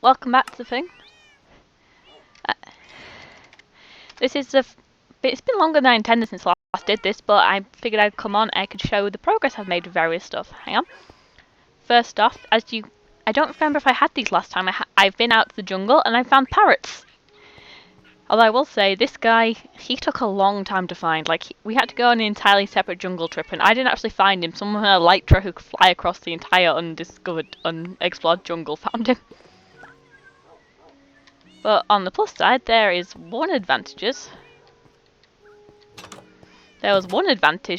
welcome back to the thing. This is it's been longer than I intended since I last did this, but I figured I'd come on and I could show the progress I've made with various stuff. Hang on. First off, I don't remember if I had these last time. I've been out to the jungle and I found parrots. Although I will say, this guy, he took a long time to find. Like, we had to go on an entirely separate jungle trip, and I didn't actually find him. Someone on a Lytra who could fly across the entire unexplored jungle found him. But on the plus side, there was one advantage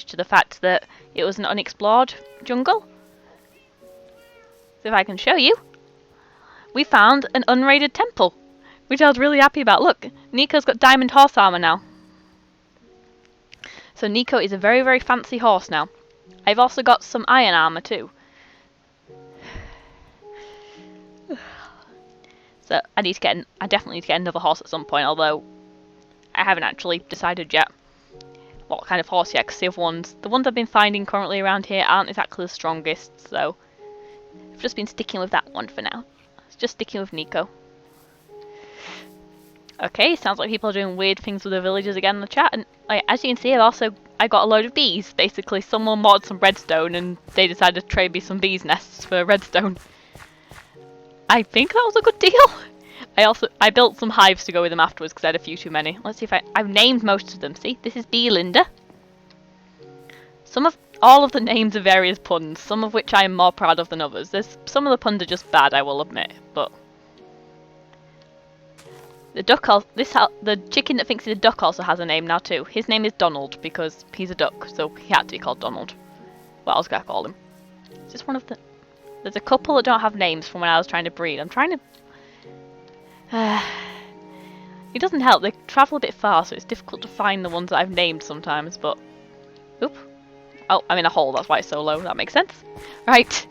to the fact that it was an unexplored jungle. So if I can show you, we found an unraided temple, which I was really happy about. Look, Nico's got diamond horse armor now. So Nico is a very, very fancy horse now. I've also got some iron armor too. So I definitely need to get another horse at some point, although I haven't actually decided yet what kind of horse yet, because the ones I've been finding currently around here aren't exactly the strongest, so I've just been sticking with that one for now. Just sticking with Nico. Okay, sounds like people are doing weird things with the villagers again in the chat, and as you can see, I got a load of bees. Basically, someone modded some redstone and they decided to trade me some bees nests for redstone. I think that was a good deal. I built some hives to go with them afterwards because I had a few too many. Let's see if I've named most of them. See, this is Bee Linda. All of the names are various puns, some of which I am more proud of than others. Some of the puns are just bad, I will admit, but the chicken that thinks he's a duck also has a name now too. His name is Donald because he's a duck, so he had to be called Donald. What else can I call him? Is this one of the? There's a couple that don't have names from when I was trying to breed. I'm trying to. It doesn't help. They travel a bit far, so it's difficult to find the ones that I've named sometimes. But, oop. Oh, I'm in a hole. That's why it's so low. That makes sense. Right.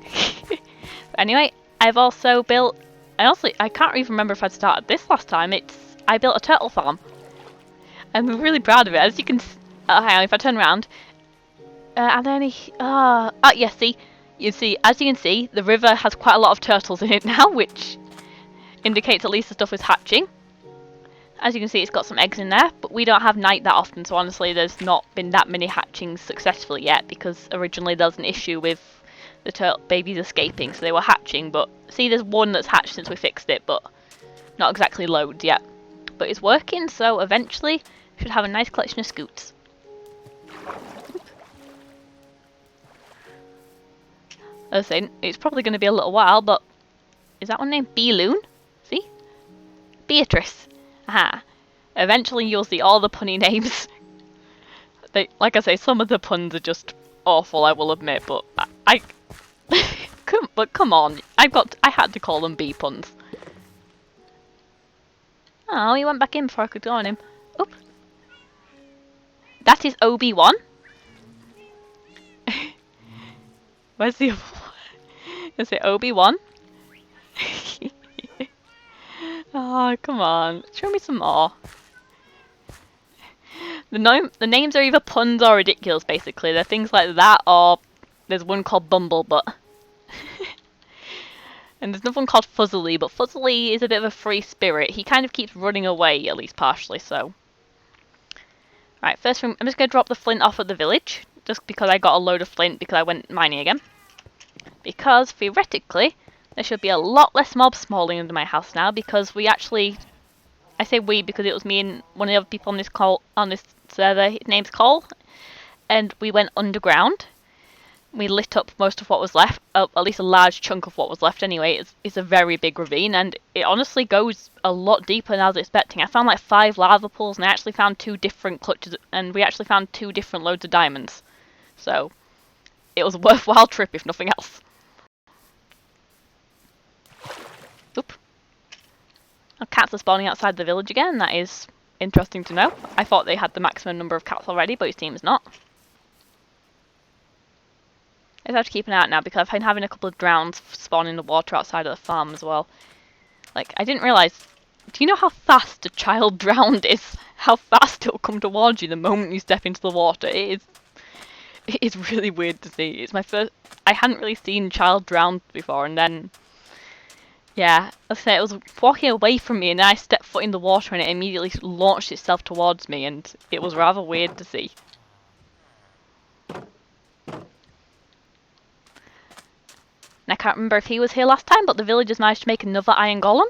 Anyway, I've also built. I can't even remember if I'd started this last time. I built a turtle farm. I'm really proud of it. As you can, hang on. If I turn around, are there any? Yeah. See. As you can see, the river has quite a lot of turtles in it now, which indicates at least the stuff is hatching. As you can see, it's got some eggs in there, but we don't have night that often, so honestly there's not been that many hatchings successfully yet, because originally there was an issue with the turtle babies escaping, so they were hatching, but see, there's one that's hatched since we fixed it, but not exactly loads yet. But it's working, so eventually should have a nice collection of scoots. I was saying, it's probably going to be a little while, but is that one named Beeloon? See? Beatrice. Aha. Eventually you'll see all the punny names. Like I say, some of the puns are just awful, I will admit, but come on. I had to call them bee puns. Oh, he went back in before I could go on him. Oop. That is OB1. Where's the other one? Is it OB1? Oh, come on. Show me some more. The names are either puns or ridiculous, basically. They're things like that, or there's one called Bumblebutt. And there's another one called Fuzzly, but Fuzzly is a bit of a free spirit. He kind of keeps running away, at least partially, so. Right, first thing, I'm just going to drop the flint off at the village, just because I got a load of flint because I went mining again. Because, theoretically, there should be a lot less mobs spawning under my house now, because we actually... I say we because it was me and one of the other people on this server, his name's Cole, and we went underground. We lit up most of what was left, at least a large chunk of what was left anyway. It's a very big ravine, and it honestly goes a lot deeper than I was expecting. I found like 5 lava pools, and I actually found 2 different clutches, and we actually found 2 different loads of diamonds. So, it was a worthwhile trip if nothing else. Oop. Our cats are spawning outside the village again. That is interesting to know. I thought they had the maximum number of cats already, but it seems not. I just have to keep an eye out now because I've been having a couple of drowns spawn in the water outside of the farm as well. Like, I didn't realise... Do you know how fast a child drowned is? How fast it will come towards you the moment you step into the water. It is really weird to see. It's my first... I hadn't really seen a child drown before, and then... Yeah, I say it was walking away from me, and then I stepped foot in the water, and it immediately launched itself towards me, and it was rather weird to see. And I can't remember if he was here last time, but the villagers managed to make another iron golem.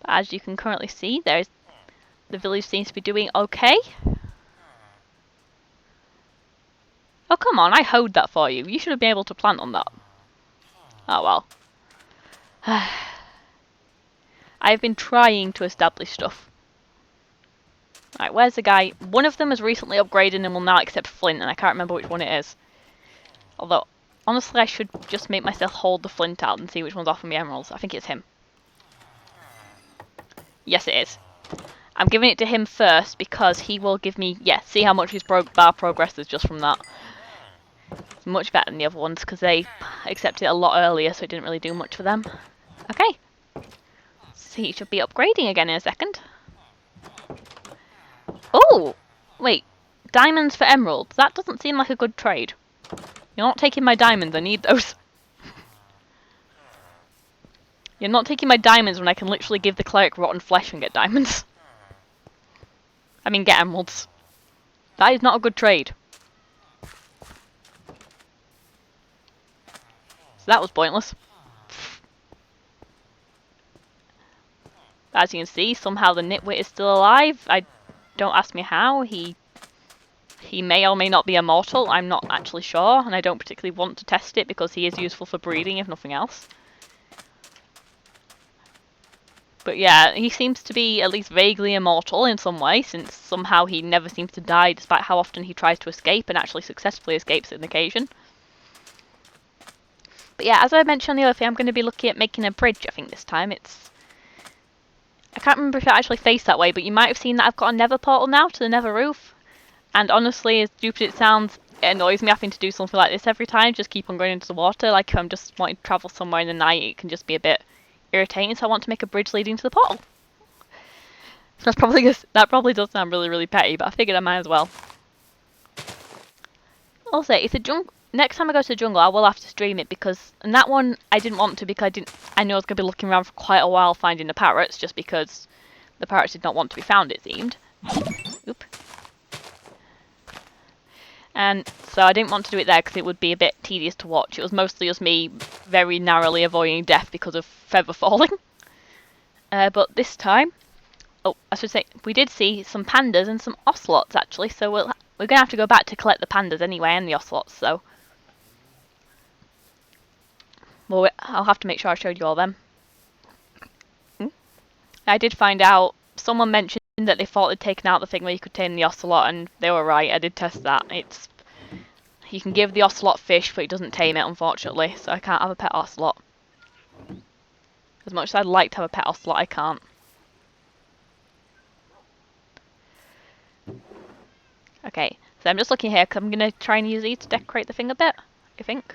But as you can currently see, the village seems to be doing okay. Oh, come on, I hoed that for you. You should have been able to plant on that. Oh, well. I've been trying to establish stuff. Right, where's the guy? One of them has recently upgraded and will now accept flint, and I can't remember which one it is. Although, honestly, I should just make myself hold the flint out and see which one's offering me emeralds. I think it's him. Yes, it is. I'm giving it to him first because he will give me... Yeah, see how much his bar progress is just from that. It's much better than the other ones because they accepted it a lot earlier, so it didn't really do much for them. Okay. So he should be upgrading again in a second. Oh! Wait. Diamonds for emeralds. That doesn't seem like a good trade. You're not taking my diamonds. I need those. You're not taking my diamonds when I can literally give the cleric rotten flesh and get diamonds. I mean, get emeralds. That is not a good trade. So that was pointless. As you can see, somehow the nitwit is still alive. Don't ask me how. He may or may not be immortal. I'm not actually sure, and I don't particularly want to test it because he is useful for breeding, if nothing else. But yeah, he seems to be at least vaguely immortal in some way, since somehow he never seems to die despite how often he tries to escape and actually successfully escapes on occasion. But yeah, as I mentioned on the other thing, I'm going to be looking at making a bridge, I think, this time. I can't remember if it actually faced that way, but you might have seen that I've got a nether portal now to the nether roof. And honestly, as stupid it sounds, it annoys me having to do something like this every time, just keep on going into the water. Like if I'm just wanting to travel somewhere in the night, it can just be a bit irritating, so I want to make a bridge leading to the portal. That probably does sound really, really petty, but I figured I might as well. Also, if next time I go to the jungle, I will have to stream it because, and that one I didn't want to because I knew I was going to be looking around for quite a while finding the parrots, just because the parrots did not want to be found, it seemed. Oop. And so I didn't want to do it there because it would be a bit tedious to watch. It was mostly just me very narrowly avoiding death because of feather falling. But this time, oh, I should say, we did see some pandas and some ocelots actually, so we're going to have to go back to collect the pandas anyway and the ocelots, so. Well, I'll have to make sure I showed you all them. I did find out, someone mentioned that they thought they'd taken out the thing where you could tame the ocelot, and they were right. I did test that. You can give the ocelot fish, but it doesn't tame it, unfortunately, so I can't have a pet ocelot. As much as I'd like to have a pet ocelot, I can't. Okay, so I'm just looking here, because I'm going to try and use these to decorate the thing a bit, I think.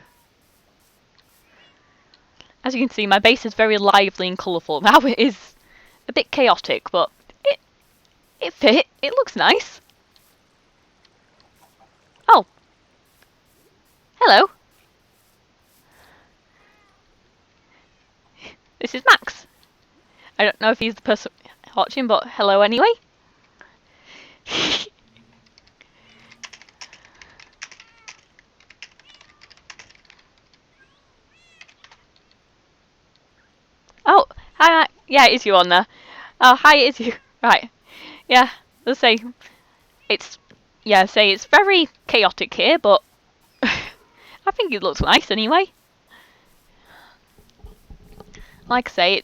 As you can see, my base is very lively and colourful. Now it is a bit chaotic, but it fit. It looks nice. Oh. Hello. This is Max. I don't know if he's the person watching, but hello anyway. Oh, hi, Max. Yeah, it is you on there. Oh, hi, it is you. Right. Yeah, let's say it's very chaotic here, but I think it looks nice anyway. Like I say,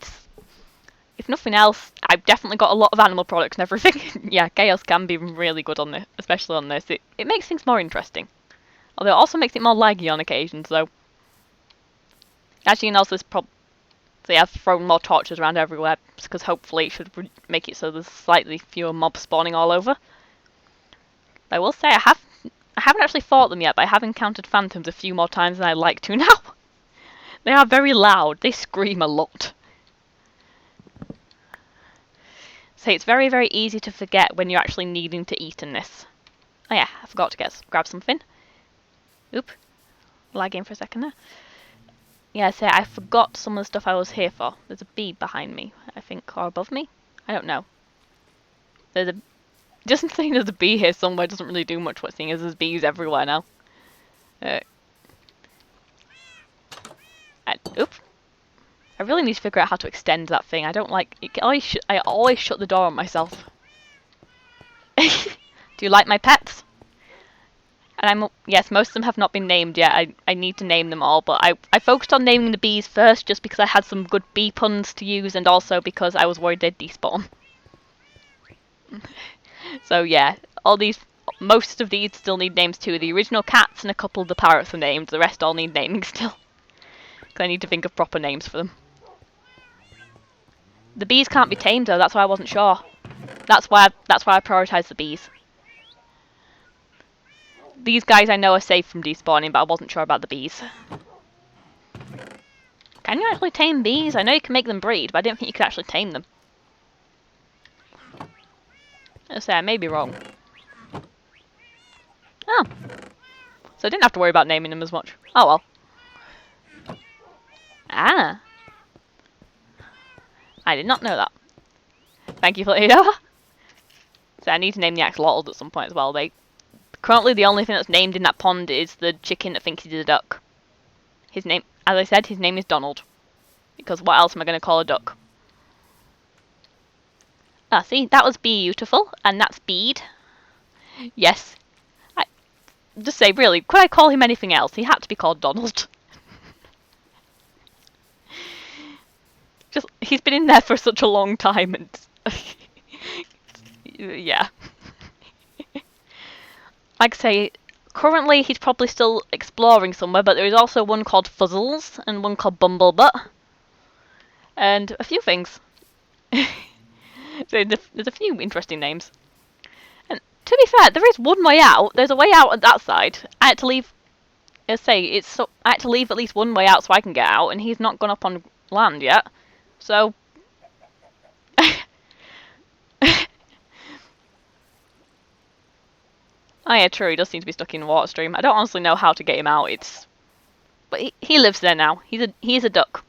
if nothing else, I've definitely got a lot of animal products and everything. Yeah, chaos can be really good on this, especially on this. It makes things more interesting. Although it also makes it more laggy on occasion, so. As you can also so yeah, I've thrown more torches around everywhere, because hopefully it should make it so there's slightly fewer mobs spawning all over. But I will say, I haven't actually fought them yet, but I have encountered phantoms a few more times than I'd like to now. They are very loud, they scream a lot. So it's very, very easy to forget when you're actually needing to eat in this. Oh yeah, I forgot to grab something. Oop. Lagging for a second there. Yeah, say I forgot some of the stuff I was here for. There's a bee behind me, I think, or above me. I don't know. There's a just saying there's a bee here somewhere doesn't really do much. What's seeing as there's bees everywhere now. Oop. I really need to figure out how to extend that thing. I don't like it. I always shut the door on myself. Do you like my pets? And yes, most of them have not been named yet. I need to name them all, but I focused on naming the bees first just because I had some good bee puns to use and also because I was worried they'd despawn. So yeah, most of these still need names too. The original cats and a couple of the parrots are named. The rest all need naming still. Because I need to think of proper names for them. The bees can't be tamed though, that's why I wasn't sure. That's why I prioritised the bees. These guys I know are safe from despawning, but I wasn't sure about the bees. Can you actually tame bees? I know you can make them breed, but I didn't think you could actually tame them. I say I may be wrong. Oh. So I didn't have to worry about naming them as much. Oh well. Ah. I did not know that. Thank you for letting me know. So I need to name the axolotls at some point as well. Currently the only thing that's named in that pond is the chicken that thinks he's a duck. His name, as I said, his name is Donald. Because what else am I going to call a duck? Ah, see, that was beautiful, and that's Bede. Yes. I just say, really, could I call him anything else? He had to be called Donald. He's been in there for such a long time, and yeah. Like I say, currently he's probably still exploring somewhere, but there is also one called Fuzzles and one called Bumblebutt, and a few things. So there's a few interesting names. And to be fair, there is one way out. There's a way out at that side. I had to leave. I had to leave at least one way out so I can get out, and he's not gone up on land yet. So. Oh yeah, true. He does seem to be stuck in the water stream. I don't honestly know how to get him out. But he lives there now. He's a duck.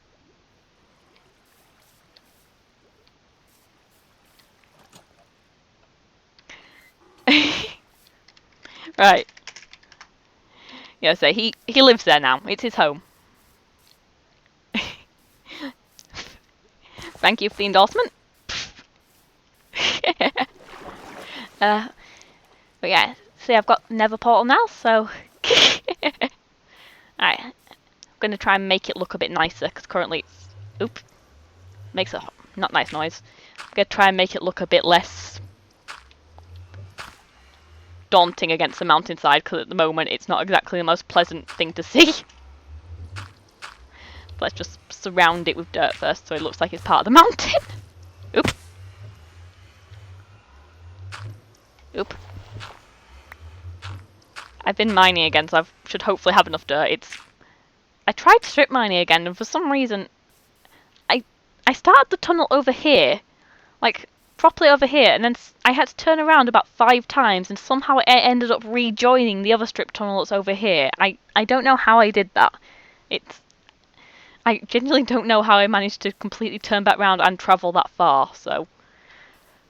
Right. Yeah, so he lives there now. It's his home. Thank you for the endorsement. But yeah, see, I've got Nether portal now, so. Alright, I'm gonna try and make it look a bit nicer because currently, makes a not nice noise. I'm gonna try and make it look a bit less daunting against the mountainside because at the moment it's not exactly the most pleasant thing to see. Let's just surround it with dirt first so it looks like it's part of the mountain. Oop. I've been mining again, so I should hopefully have enough dirt. I tried strip mining again, and for some reason, I started the tunnel over here, like properly over here, and then I had to turn around about 5 times, and somehow it ended up rejoining the other strip tunnel that's over here. I don't know how I did that. I genuinely don't know how I managed to completely turn back round and travel that far, so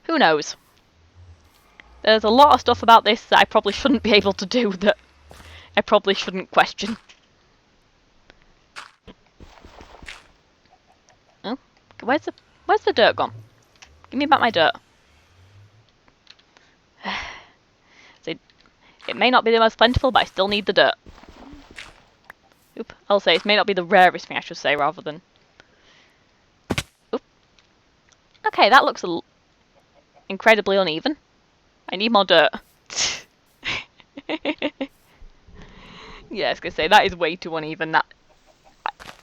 who knows. There's a lot of stuff about this that I probably shouldn't be able to do that I probably shouldn't question. Oh, where's the dirt gone? Give me back my dirt. So, it may not be the most plentiful, but I still need the dirt. Oop, I'll say it may not be the rarest thing, I should say, rather than. Oop. Okay, that looks incredibly uneven. I need more dirt. Yeah, I was gonna say, that is way too uneven.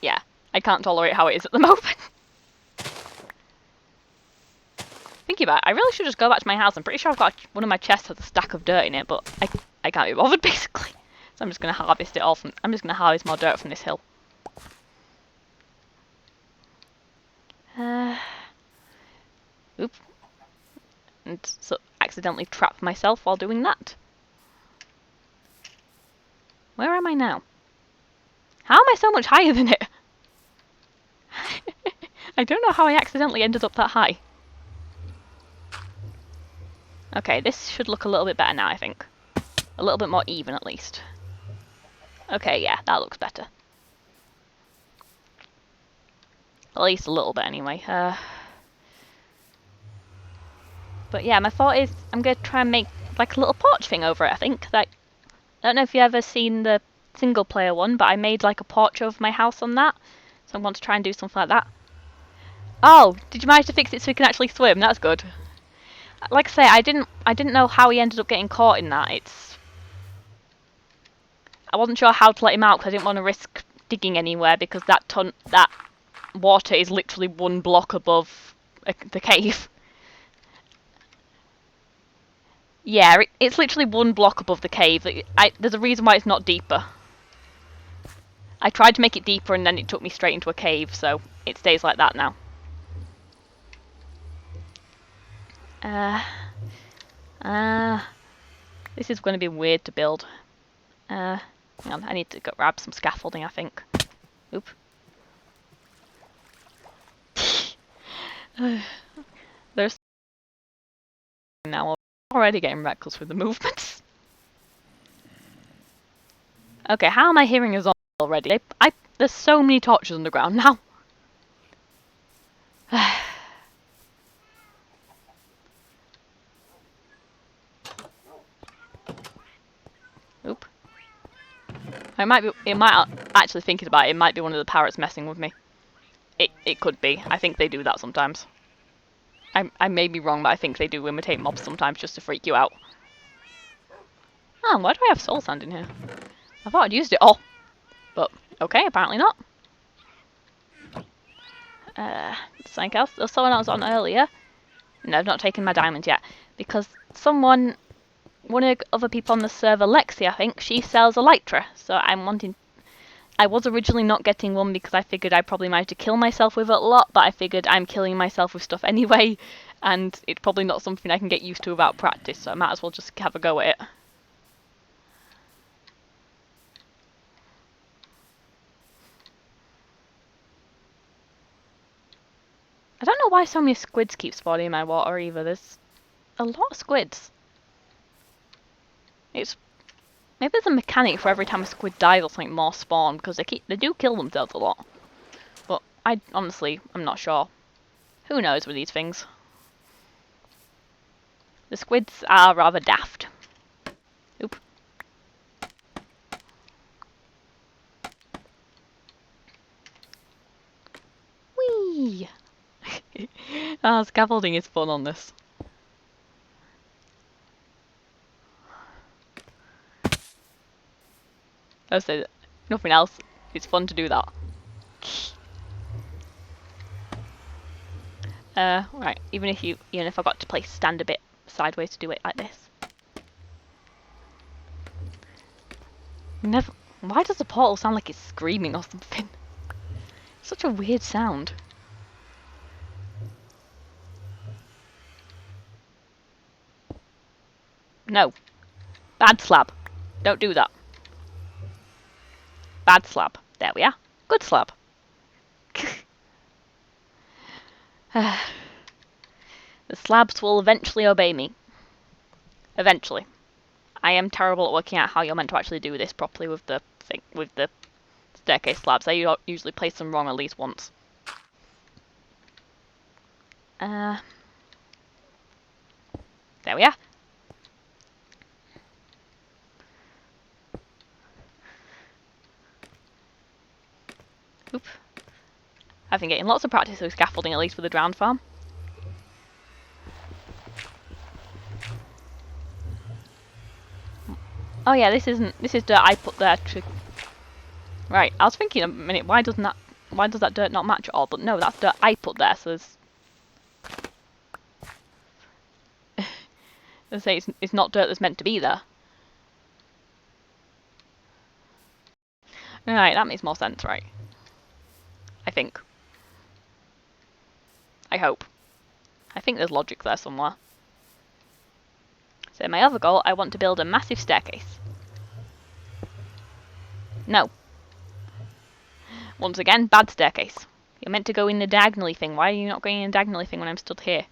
Yeah, I can't tolerate how it is at the moment. Thinking about it, I really should just go back to my house. I'm pretty sure I've got one of my chests has a stack of dirt in it, but I can't be bothered, basically. So I'm just gonna harvest it all I'm just gonna harvest more dirt from this hill. Oop. And so accidentally trap myself while doing that. Where am I now? How am I so much higher than it? I don't know how I accidentally ended up that high. Okay, this should look a little bit better now, I think. A little bit more even, at least. Okay, yeah, that looks better. At least a little bit, anyway. But yeah, my thought is I'm going to try and make like a little porch thing over it, I think. Like, I don't know if you've ever seen the single player one, but I made like a porch over my house on that. So I want to try and do something like that. Oh, did you manage to fix it so he can actually swim? That's good. Like I say, I didn't know how he ended up getting caught in that. I wasn't sure how to let him out because I didn't want to risk digging anywhere because that water is literally one block above the cave. Yeah, it's literally one block above the cave. There's a reason why it's not deeper. I tried to make it deeper and then it took me straight into a cave, so it stays like that now. This is going to be weird to build. Hang on, I need to grab some scaffolding, I think. Oop. There's now already getting reckless with the movements. Okay, how am I hearing us already? There's so many torches underground now. Oop. It might actually thinking about it, it might be one of the parrots messing with me. It could be. I think they do that sometimes. I may be wrong, but I think they do imitate mobs sometimes just to freak you out. Oh, why do I have soul sand in here? I thought I'd used it all. But, okay, apparently not. Something else? There's someone else on earlier. No, I've not taken my diamond yet. Because one of the other people on the server, Lexi, I think, she sells Elytra. So I was originally not getting one because I figured I'd probably manage to kill myself with it a lot, but I figured I'm killing myself with stuff anyway, and it's probably not something I can get used to without practice, so I might as well just have a go at it. I don't know why so many squids keep spawning in my water either. There's a lot of squids. Maybe there's a mechanic for every time a squid dies or something more spawn, because they do kill themselves a lot. But honestly, I'm not sure. Who knows with these things? The squids are rather daft. Oop. Whee! Scaffolding is fun on this. I'll say that. Nothing else. It's fun to do that. Right. Even if I got to stand a bit sideways to do it like this. Why does the portal sound like it's screaming or something? Such a weird sound. No. Bad slab. Don't do that. Bad slab. There we are. Good slab. The slabs will eventually obey me. Eventually. I am terrible at working out how you're meant to actually do this properly with the staircase slabs. I usually place them wrong at least once. There we are. Oop. I've been getting lots of practice with scaffolding, at least with the drowned farm. Oh yeah, this is dirt I put there to... Right, I was thinking a minute, why does that dirt not match at all? But no, that's dirt I put there, so there's... I say it's not dirt that's meant to be there. Right, that makes more sense, right? I think. I hope. I think there's logic there somewhere. So my other goal, I want to build a massive staircase. No. Once again, bad staircase. You're meant to go in the diagonally thing. Why are you not going in the diagonally thing when I'm stood here?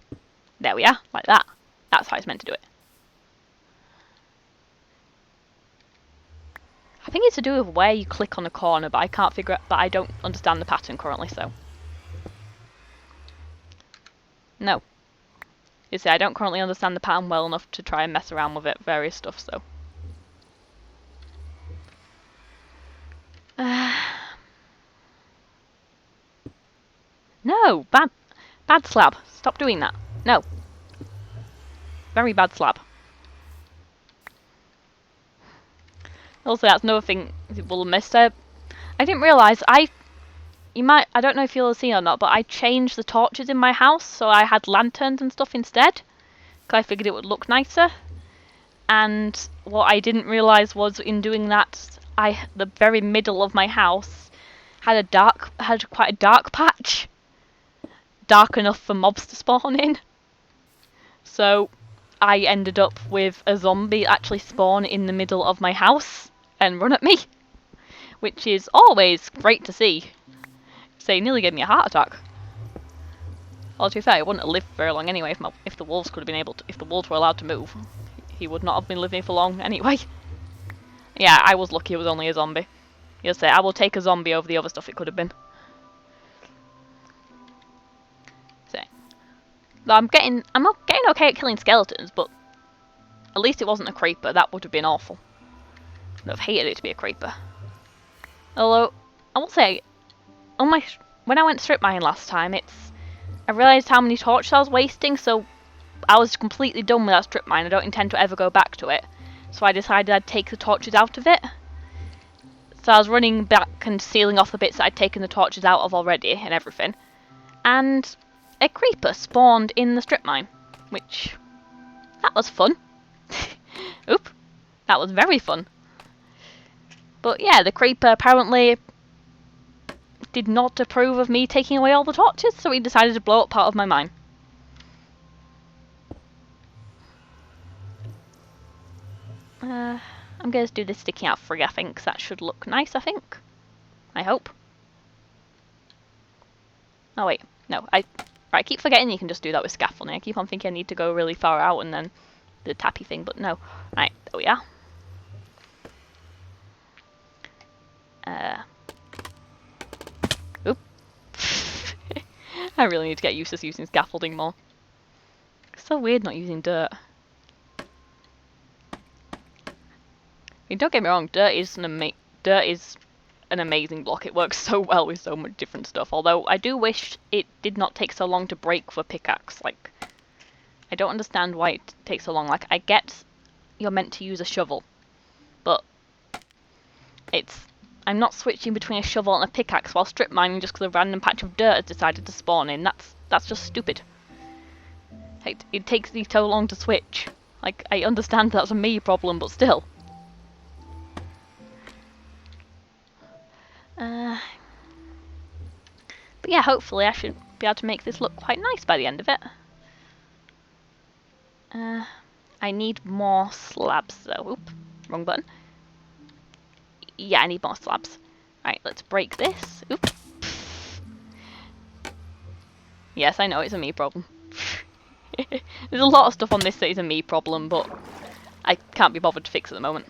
There we are, like that. That's how it's meant to do it. I think it's to do with where you click on a corner, but I can't figure out, but I don't understand the pattern currently, so. No. You see, I don't currently understand the pattern well enough to try and mess around with it, various stuff, so. No! Bad slab. Stop doing that. No. Very bad slab. Also, that's another thing we'll miss there. I didn't realise, I don't know if you'll have seen or not, but I changed the torches in my house, so I had lanterns and stuff instead. Because I figured it would look nicer. And what I didn't realise was in doing that, the very middle of my house had quite a dark patch. Dark enough for mobs to spawn in. So I ended up with a zombie actually spawn in the middle of my house and run at me. Which is always great to see. So he nearly gave me a heart attack. Well, to be fair, I wouldn't have lived very long anyway if the wolves could have been able to, if the wolves were allowed to move. He would not have been living for long anyway. Yeah, I was lucky it was only a zombie. You'll say, I will take a zombie over the other stuff it could have been. So, I'm getting okay at killing skeletons, but at least it wasn't a creeper. That would have been awful. I would have hated it to be a creeper. Although, I will say, when I went strip mining last time, I realised how many torches I was wasting, so I was completely done with that strip mine. I don't intend to ever go back to it. So I decided I'd take the torches out of it. So I was running back and sealing off the bits that I'd taken the torches out of already and everything. And a creeper spawned in the strip mine, which, that was fun. Oop, that was very fun. But yeah, the creeper apparently did not approve of me taking away all the torches, so he decided to blow up part of my mine. I'm going to do this sticking out free, I think, 'cause that should look nice, I think. I hope. Oh wait, no, I keep forgetting you can just do that with scaffolding. I keep on thinking I need to go really far out and then the tappy thing, but no. Right, there we are. Oop. I really need to get used to using scaffolding more. It's so weird not using dirt. I mean, don't get me wrong, dirt is an amazing block. It works so well with so much different stuff. Although I do wish it did not take so long to break for pickaxe. Like, I don't understand why it takes so long. Like, I get you're meant to use a shovel, but I'm not switching between a shovel and a pickaxe while strip mining just because a random patch of dirt has decided to spawn in. That's just stupid. It takes me so long to switch. Like, I understand that's a me problem, but still. But yeah, hopefully I should be able to make this look quite nice by the end of it. I need more slabs though. Oop, wrong button. Yeah, I need more slabs. Right, let's break this. Oop. Yes, I know, it's a me problem. There's a lot of stuff on this that is a me problem, but I can't be bothered to fix at the moment.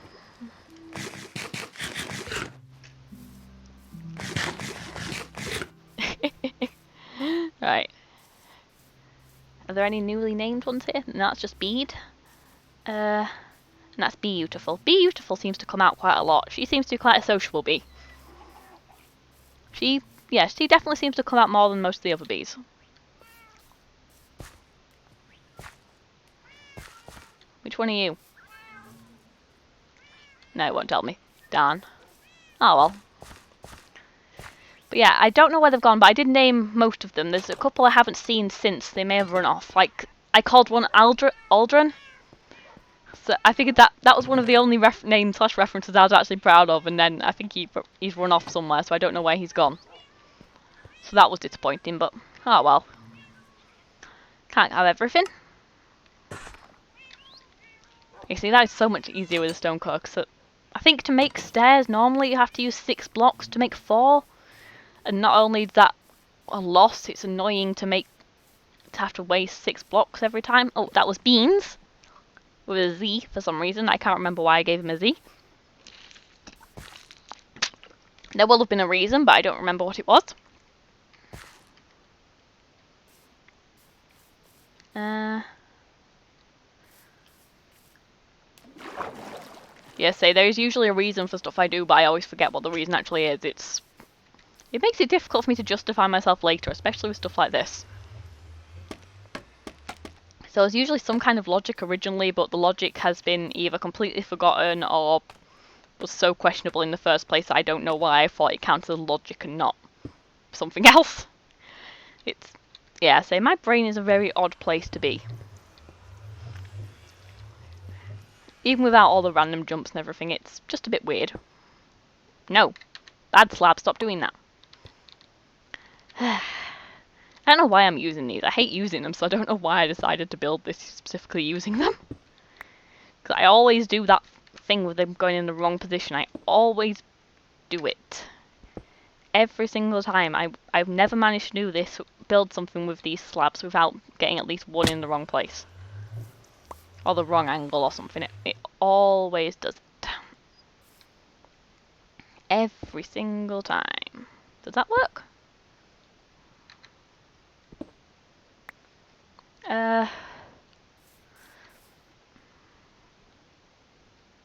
Right. Are there any newly named ones here? No, that's just Bead. And that's Beautiful. Beautiful seems to come out quite a lot. She seems to be quite a sociable bee. She definitely seems to come out more than most of the other bees. Which one are you? No, it won't tell me. Darn. Oh well. But yeah, I don't know where they've gone, but I did name most of them. There's a couple I haven't seen since. They may have run off. Like, I called one Aldrin. So I figured that was one of the only names/references I was actually proud of, and then I think he's run off somewhere, so I don't know where he's gone. So that was disappointing, but oh well. Can't have everything. You see, that is so much easier with a stone cutter. So I think to make stairs, normally you have to use 6 blocks to make 4. And not only is that a loss. It's annoying to have to waste 6 blocks every time. Oh, that was beans with a Z for some reason. I can't remember why I gave him a Z. There will have been a reason, but I don't remember what it was. Yeah, there's usually a reason for stuff I do, but I always forget what the reason actually is. It makes it difficult for me to justify myself later, especially with stuff like this. So there's usually some kind of logic originally, but the logic has been either completely forgotten or was so questionable in the first place that I don't know why I thought it counted as logic and not something else. Yeah, my brain is a very odd place to be. Even without all the random jumps and everything, it's just a bit weird. No. Bad slab, stop doing that. I don't know why I'm using these. I hate using them, so I don't know why I decided to build this specifically using them. Because I always do that thing with them going in the wrong position. I always do it. Every single time. I've never managed to do this, build something with these slabs without getting at least one in the wrong place. Or the wrong angle or something. It always does it. Every single time. Does that work?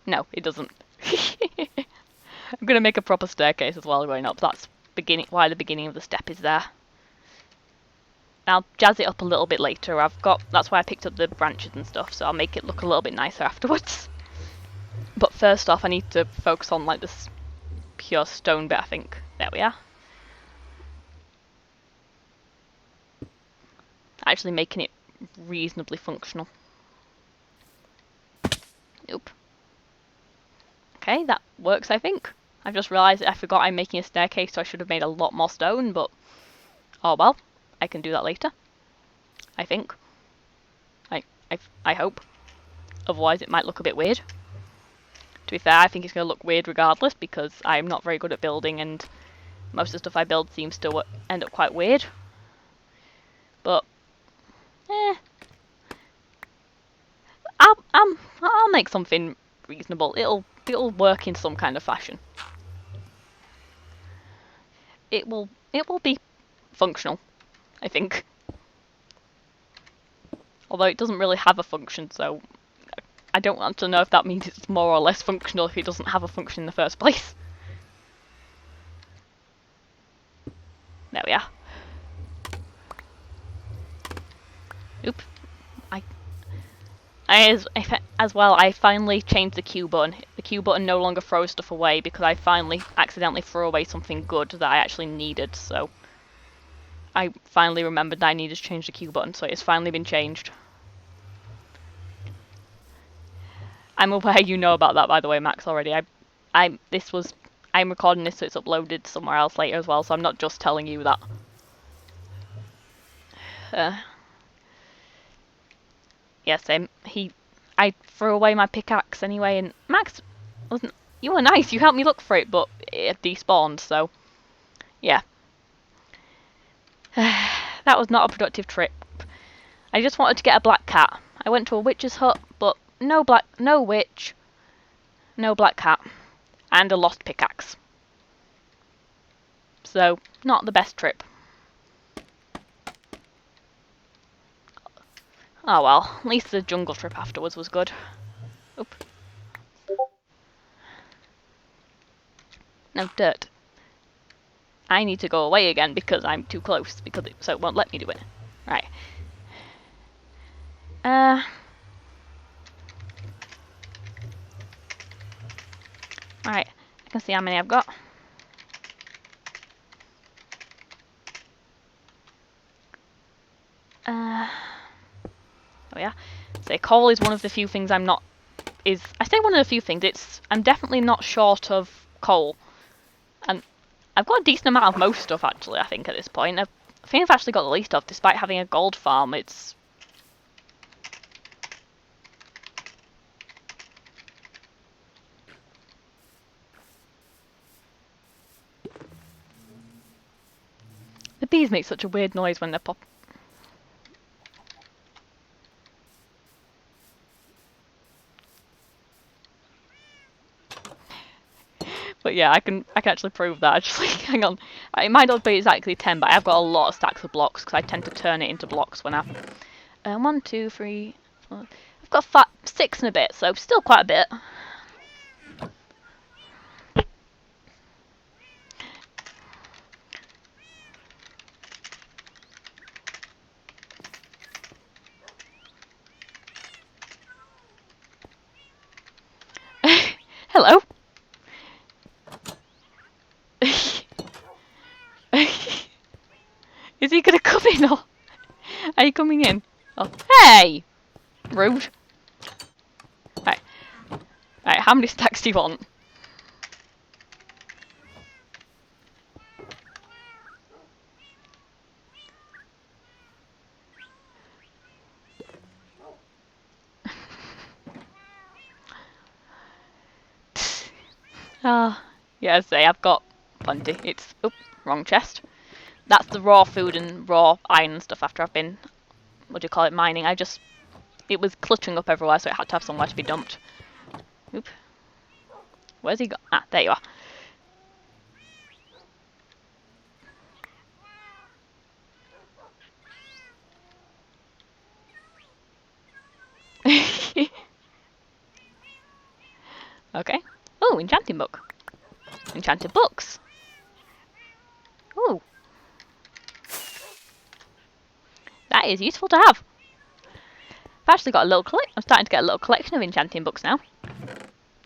No, it doesn't. I'm gonna make a proper staircase as well going up. That's why the beginning of the step is there. I'll jazz it up a little bit later. That's why I picked up the branches and stuff, so I'll make it look a little bit nicer afterwards. But first off, I need to focus on like this pure stone bit, I think. There we are. Actually making it reasonably functional. Nope. Okay, that works, I think. I've just realised that I forgot I'm making a staircase, so I should have made a lot more stone, but oh well. I can do that later. I think. I hope. Otherwise it might look a bit weird. To be fair, I think it's going to look weird regardless, because I'm not very good at building, and most of the stuff I build seems to end up quite weird. But, I'll make something reasonable. It'll work in some kind of fashion. It will be functional, I think. Although it doesn't really have a function, so I don't want to know if that means it's more or less functional if it doesn't have a function in the first place. There we are. Oop. As well, I finally changed the Q button. The Q button no longer throws stuff away because I finally accidentally threw away something good that I actually needed, so I finally remembered that I needed to change the Q button, so it's finally been changed. I'm aware you know about that, by the way, Max, already. I'm recording this so it's uploaded somewhere else later as well, so I'm not just telling you that. Yeah, same. I threw away my pickaxe anyway, and Max, you were nice, you helped me look for it, but it despawned, so yeah. That was not a productive trip. I just wanted to get a black cat. I went to a witch's hut, but no witch, no black cat, and a lost pickaxe. So, not the best trip. Oh well, at least the jungle trip afterwards was good. Oop. No, dirt. I need to go away again because I'm too close, so it won't let me do it. Right. Alright, I can see how many I've got. There we are. So coal is one of the few things I say one of the few things, I'm definitely not short of coal. And I've got a decent amount of most stuff, actually, I think, at this point. I think I've actually got the least of, despite having a gold farm. It's... The bees make such a weird noise when they're pop. But yeah, I can actually prove that. Just like, hang on, it might not be exactly 10, but I've got a lot of stacks of blocks because I tend to turn it into blocks when I. 1, 2, 3, 4. I've got 6 and a bit, so still quite a bit. Hello. Is he gonna come in or are you coming in? Oh, hey! Rude. Right. Right, how many stacks do you want? Yeah, say I've got plenty. It's wrong chest. That's the raw food and raw iron stuff after I've been, what do you call it, mining. It was cluttering up everywhere, so it had to have somewhere to be dumped. Oop. Where's he got? Ah, there you are. Okay. Oh, enchanting book. Enchanted books. Ooh. That is useful to have. I've actually got a little I'm starting to get a little collection of enchanting books now.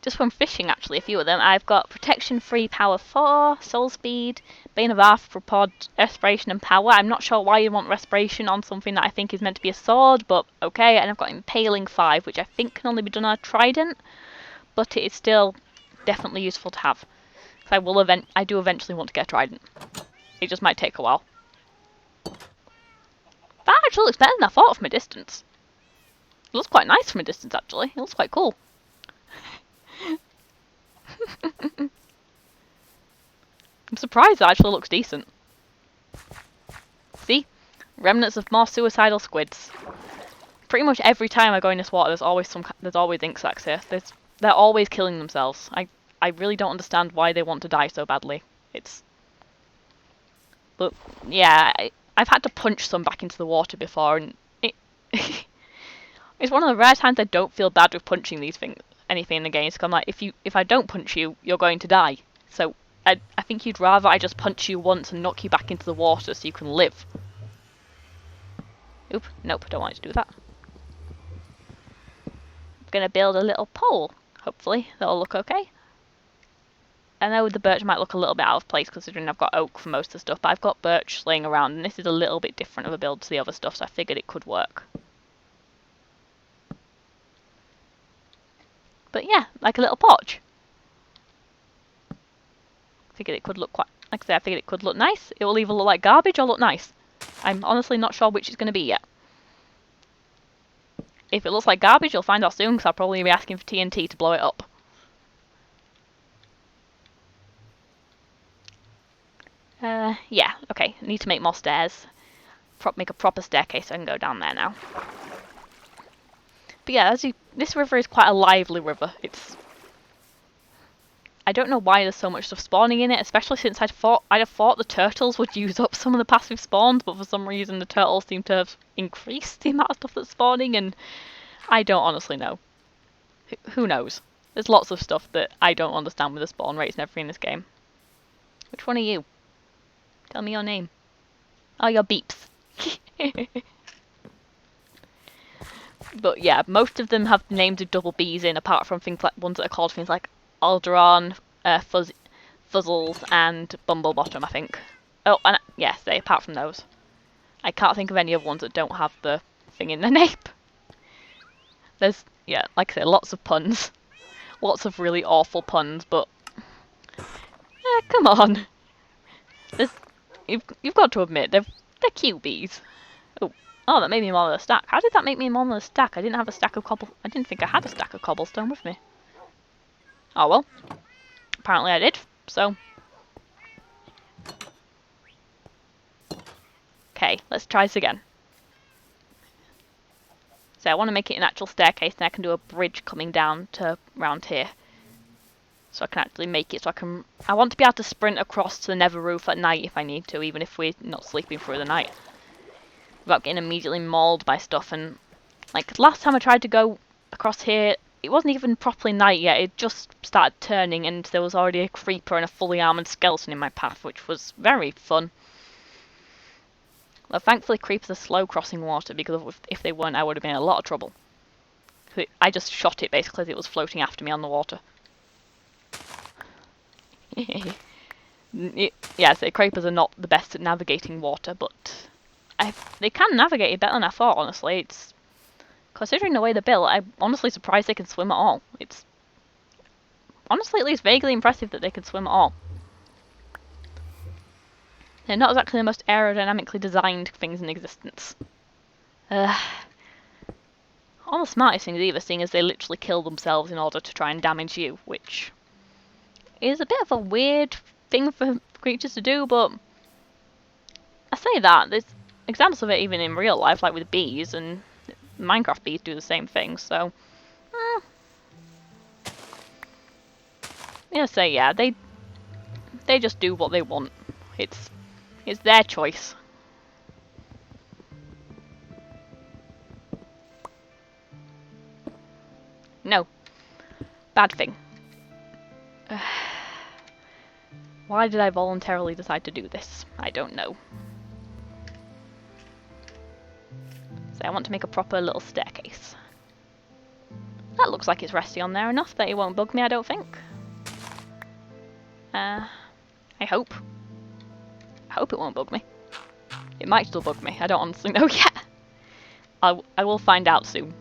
Just from fishing, actually, a few of them. I've got Protection 3, Power 4, Soul Speed, Bane of Arthropod, Respiration and Power. I'm not sure why you want Respiration on something that I think is meant to be a sword, but okay. And I've got Impaling 5, which I think can only be done on a trident, but it is still definitely useful to have. Because I do eventually want to get a trident. It just might take a while. That actually looks better than I thought from a distance. It looks quite nice from a distance, actually. It looks quite cool. I'm surprised that actually looks decent. See? Remnants of more suicidal squids. Pretty much every time I go in this water, there's always ink sacs here. They're always killing themselves. I really don't understand why they want to die so badly. But yeah, I've had to punch some back into the water before, and it's one of the rare times I don't feel bad with punching anything in the game. So I'm like, if I don't punch you, you're going to die. So I think you'd rather I just punch you once and knock you back into the water so you can live. Oop, nope, I don't want you to do that. I'm gonna build a little pole. Hopefully that'll look okay. I know the birch might look a little bit out of place considering I've got oak for most of the stuff, but I've got birch laying around, and this is a little bit different of a build to the other stuff, so I figured it could work. But yeah, like a little porch. Figured it could look like I said, I figured it could look nice. It will either look like garbage or look nice. I'm honestly not sure which it's going to be yet. If it looks like garbage, you'll find out soon, because I'll probably be asking for TNT to blow it up. Yeah, okay. I need to make more stairs. Make a proper staircase so I can go down there now. But yeah, this river is quite a lively river. I don't know why there's so much stuff spawning in it, especially since I'd have thought the turtles would use up some of the passive spawns, but for some reason the turtles seem to have increased the amount of stuff that's spawning, and I don't honestly know. Who knows? There's lots of stuff that I don't understand with the spawn rates and everything in this game. Which one are you? Tell me your name. Oh, your beeps. But yeah, most of them have names with double B's in, apart from ones that are called things like Alderon, Fuzzles, and Bumblebottom, I think. Oh, and yes, apart from those. I can't think of any other ones that don't have the thing in their name. There's, yeah, like I said, lots of puns. Lots of really awful puns, but... come on. You've got to admit, they're cute bees. Oh, that made me more of a stack. How did that make me more of a stack? I didn't have a stack of I didn't think I had a stack of cobblestone with me. Oh well. Apparently I did, so... Okay, let's try this again. So I want to make it an actual staircase, and I can do a bridge coming down to around here. So I can actually make it so I want to be able to sprint across to the nether roof at night if I need to, even if we're not sleeping through the night. Without getting immediately mauled by stuff. And like last time I tried to go across here, it wasn't even properly night yet. It just started turning and there was already a creeper and a fully armoured skeleton in my path, which was very fun. Well, thankfully creepers are slow crossing water, because if they weren't I would have been in a lot of trouble. I just shot it basically as it was floating after me on the water. Yes, the creepers are not the best at navigating water, but they can navigate it better than I thought, honestly. It's considering the way they're built, I'm honestly surprised they can swim at all. It's honestly at least vaguely impressive that they can swim at all. They're not exactly the most aerodynamically designed things in existence. All the smartest things either, seeing as they literally kill themselves in order to try and damage you, which is a bit of a weird thing for creatures to do, but I say that, there's examples of it even in real life, like with bees, and Minecraft bees do the same thing, so... yeah, say yeah, they just do what they want. It's their choice. No. Bad thing. Why did I voluntarily decide to do this? I don't know. So I want to make a proper little staircase. That looks like it's resting on there enough that it won't bug me, I don't think. I hope. I hope it won't bug me. It might still bug me, I don't honestly know yet. I will find out soon.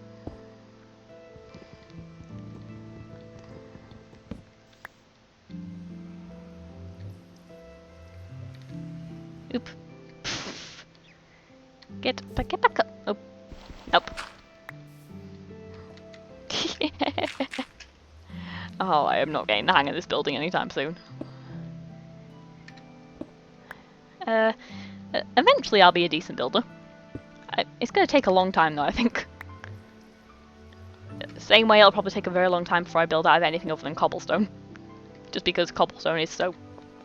Oop. Get back up. Oh. Nope. Oh, I am not getting the hang of this building anytime soon. Eventually I'll be a decent builder. It's going to take a long time though, I think. Same way it'll probably take a very long time before I build out of anything other than cobblestone. Just because cobblestone is so...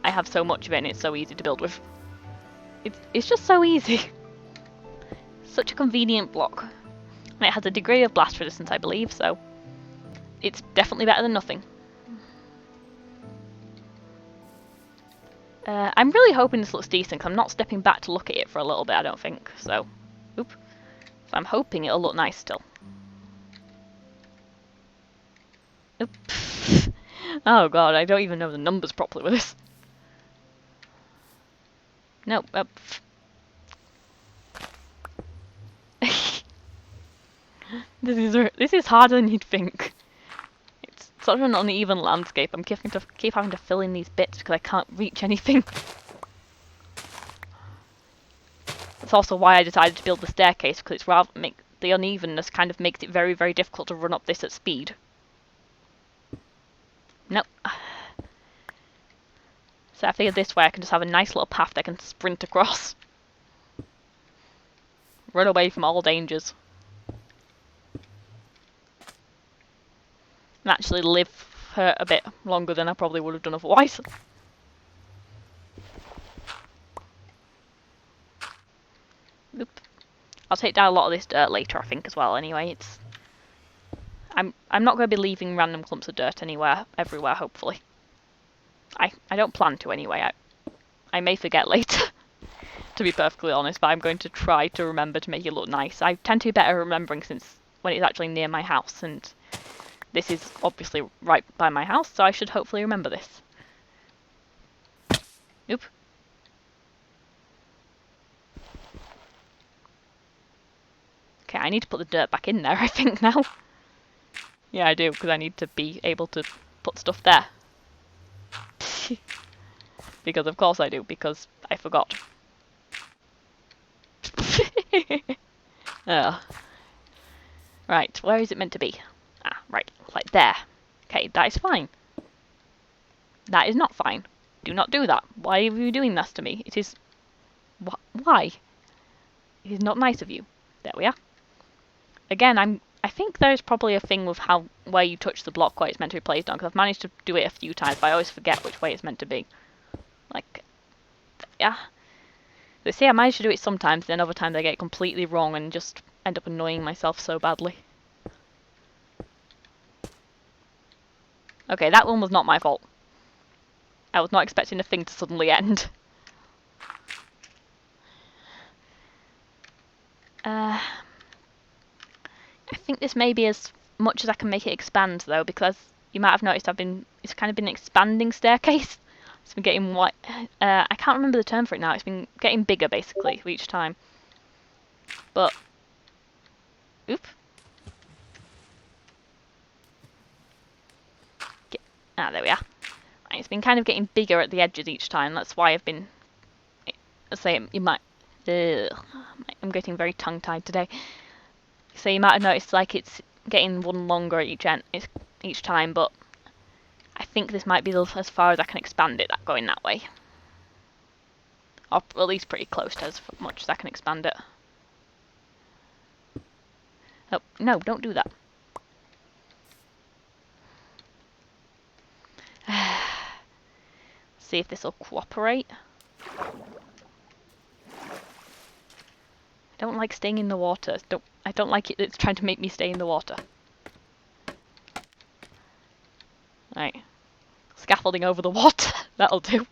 I have so much of it and it's so easy to build with. It's just so easy. Such a convenient block. And it has a degree of blast resistance, I believe, so... it's definitely better than nothing. I'm really hoping this looks decent, because I'm not stepping back to look at it for a little bit, I don't think. So, oop. So I'm hoping it'll look nice still. Oop. Oh god, I don't even know the numbers properly with this. No, this is harder than you'd think. It's sort of an uneven landscape. I'm keep having to fill in these bits because I can't reach anything. That's also why I decided to build the staircase, because it's rather the unevenness kind of makes it very, very difficult to run up this at speed. Nope. So I figured this way I can just have a nice little path that I can sprint across. Run away from all dangers. And actually live for a bit longer than I probably would have done otherwise. Oop. I'll take down a lot of this dirt later, I think, as well. Anyway, I'm not going to be leaving random clumps of dirt everywhere, hopefully. I don't plan to anyway. I may forget later, to be perfectly honest, but I'm going to try to remember to make it look nice. I tend to be better at remembering since when it's actually near my house, and this is obviously right by my house, so I should hopefully remember this. Oop. Okay, I need to put the dirt back in there, I think, now. Yeah, I do, because I need to be able to put stuff there. Because of course I do, because I forgot. Right, where is it meant to be? Ah, right, like there. Okay, that is fine. That is not fine. Do not do that. Why are you doing this to me? It is... Why? is not nice of you. There we are. Again, I think there's probably a thing with where you touch the block where it's meant to be placed on, because I've managed to do it a few times, but I always forget which way it's meant to be. Like, yeah. But see, I manage to do it sometimes, then other times I get it completely wrong and just end up annoying myself so badly. Okay, that one was not my fault. I was not expecting the thing to suddenly end. I think this may be as much as I can make it expand, though, because you might have noticed it's kind of been an expanding staircase. It's been getting I can't remember the term for it now. It's been getting bigger, basically, each time. But, oop. There we are. It's been kind of getting bigger at the edges each time. That's why I've been, you might, I'm getting very tongue-tied today. So you might have noticed, like, it's getting one longer each time, but I think this might be as far as I can expand it, going that way. Or at least pretty close to as much as I can expand it. Oh, no, don't do that. See if this will cooperate. I don't like staying in the water. I don't like it. It's trying to make me stay in the water. Right. Scaffolding over the water. That'll do.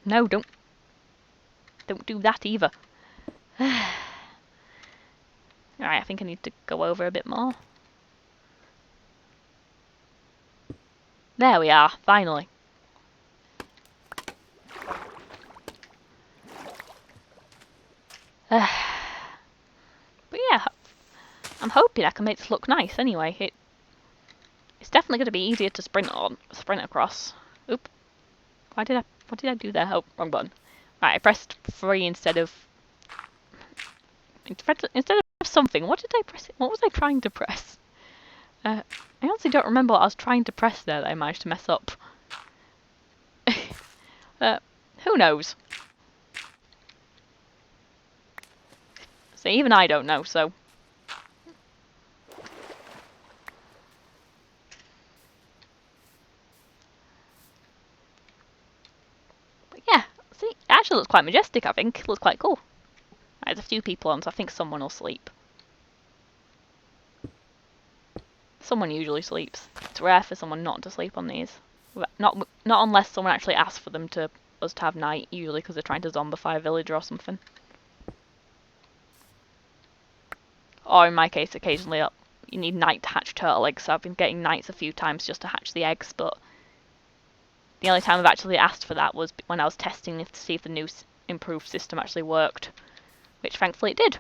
No, don't do that either. Alright, I think I need to go over a bit more. There we are, finally. But yeah, I'm hoping I can make this look nice anyway. It's definitely going to be easier to sprint across. Oop. What did I do there? Oh, wrong button. Right, I pressed 3 instead of something. What did I press? What was I trying to press? I honestly don't remember what I was trying to press there that I managed to mess up. Who knows? So even I don't know, so. But yeah, see, it actually looks quite majestic, I think. It looks quite cool. There's a few people on, so I think someone will sleep. Someone usually sleeps. It's rare for someone not to sleep on these. Not unless someone actually asks for us to have night, usually because they're trying to zombify a villager or something. Or in my case, occasionally you need night to hatch turtle eggs, so I've been getting nights a few times just to hatch the eggs, but the only time I've actually asked for that was when I was testing to see if the new improved system actually worked, which thankfully it did.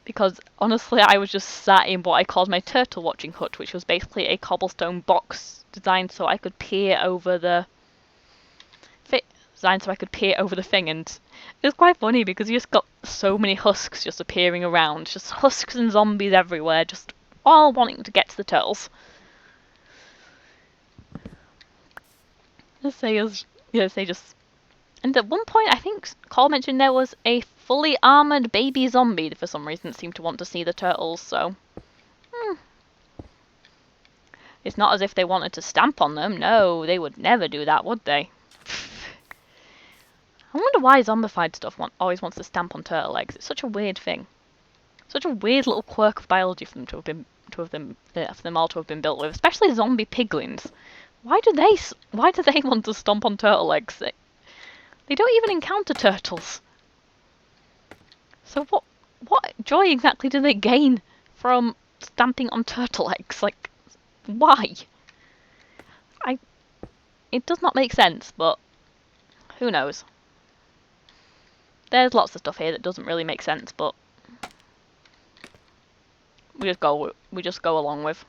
Because honestly, I was just sat in what I called my turtle watching hut, which was basically a cobblestone box designed so I could peer over the thing, and it was quite funny because you just got so many husks just appearing around, just husks and zombies everywhere, just all wanting to get to the turtles. And at one point, I think Cole mentioned there was a fully armored baby zombie for some reason seemed to want to see the turtles, so. It's not as if they wanted to stamp on them. No, they would never do that, would they? I wonder why zombified stuff always wants to stamp on turtle eggs. It's such a weird thing. Such a weird little quirk of biology for them all to have been built with, especially zombie piglins. Why do they want to stomp on turtle eggs? They don't even encounter turtles. So what joy exactly do they gain from stamping on turtle eggs? Like, why? It does not make sense, but who knows? There's lots of stuff here that doesn't really make sense, but we just go along with.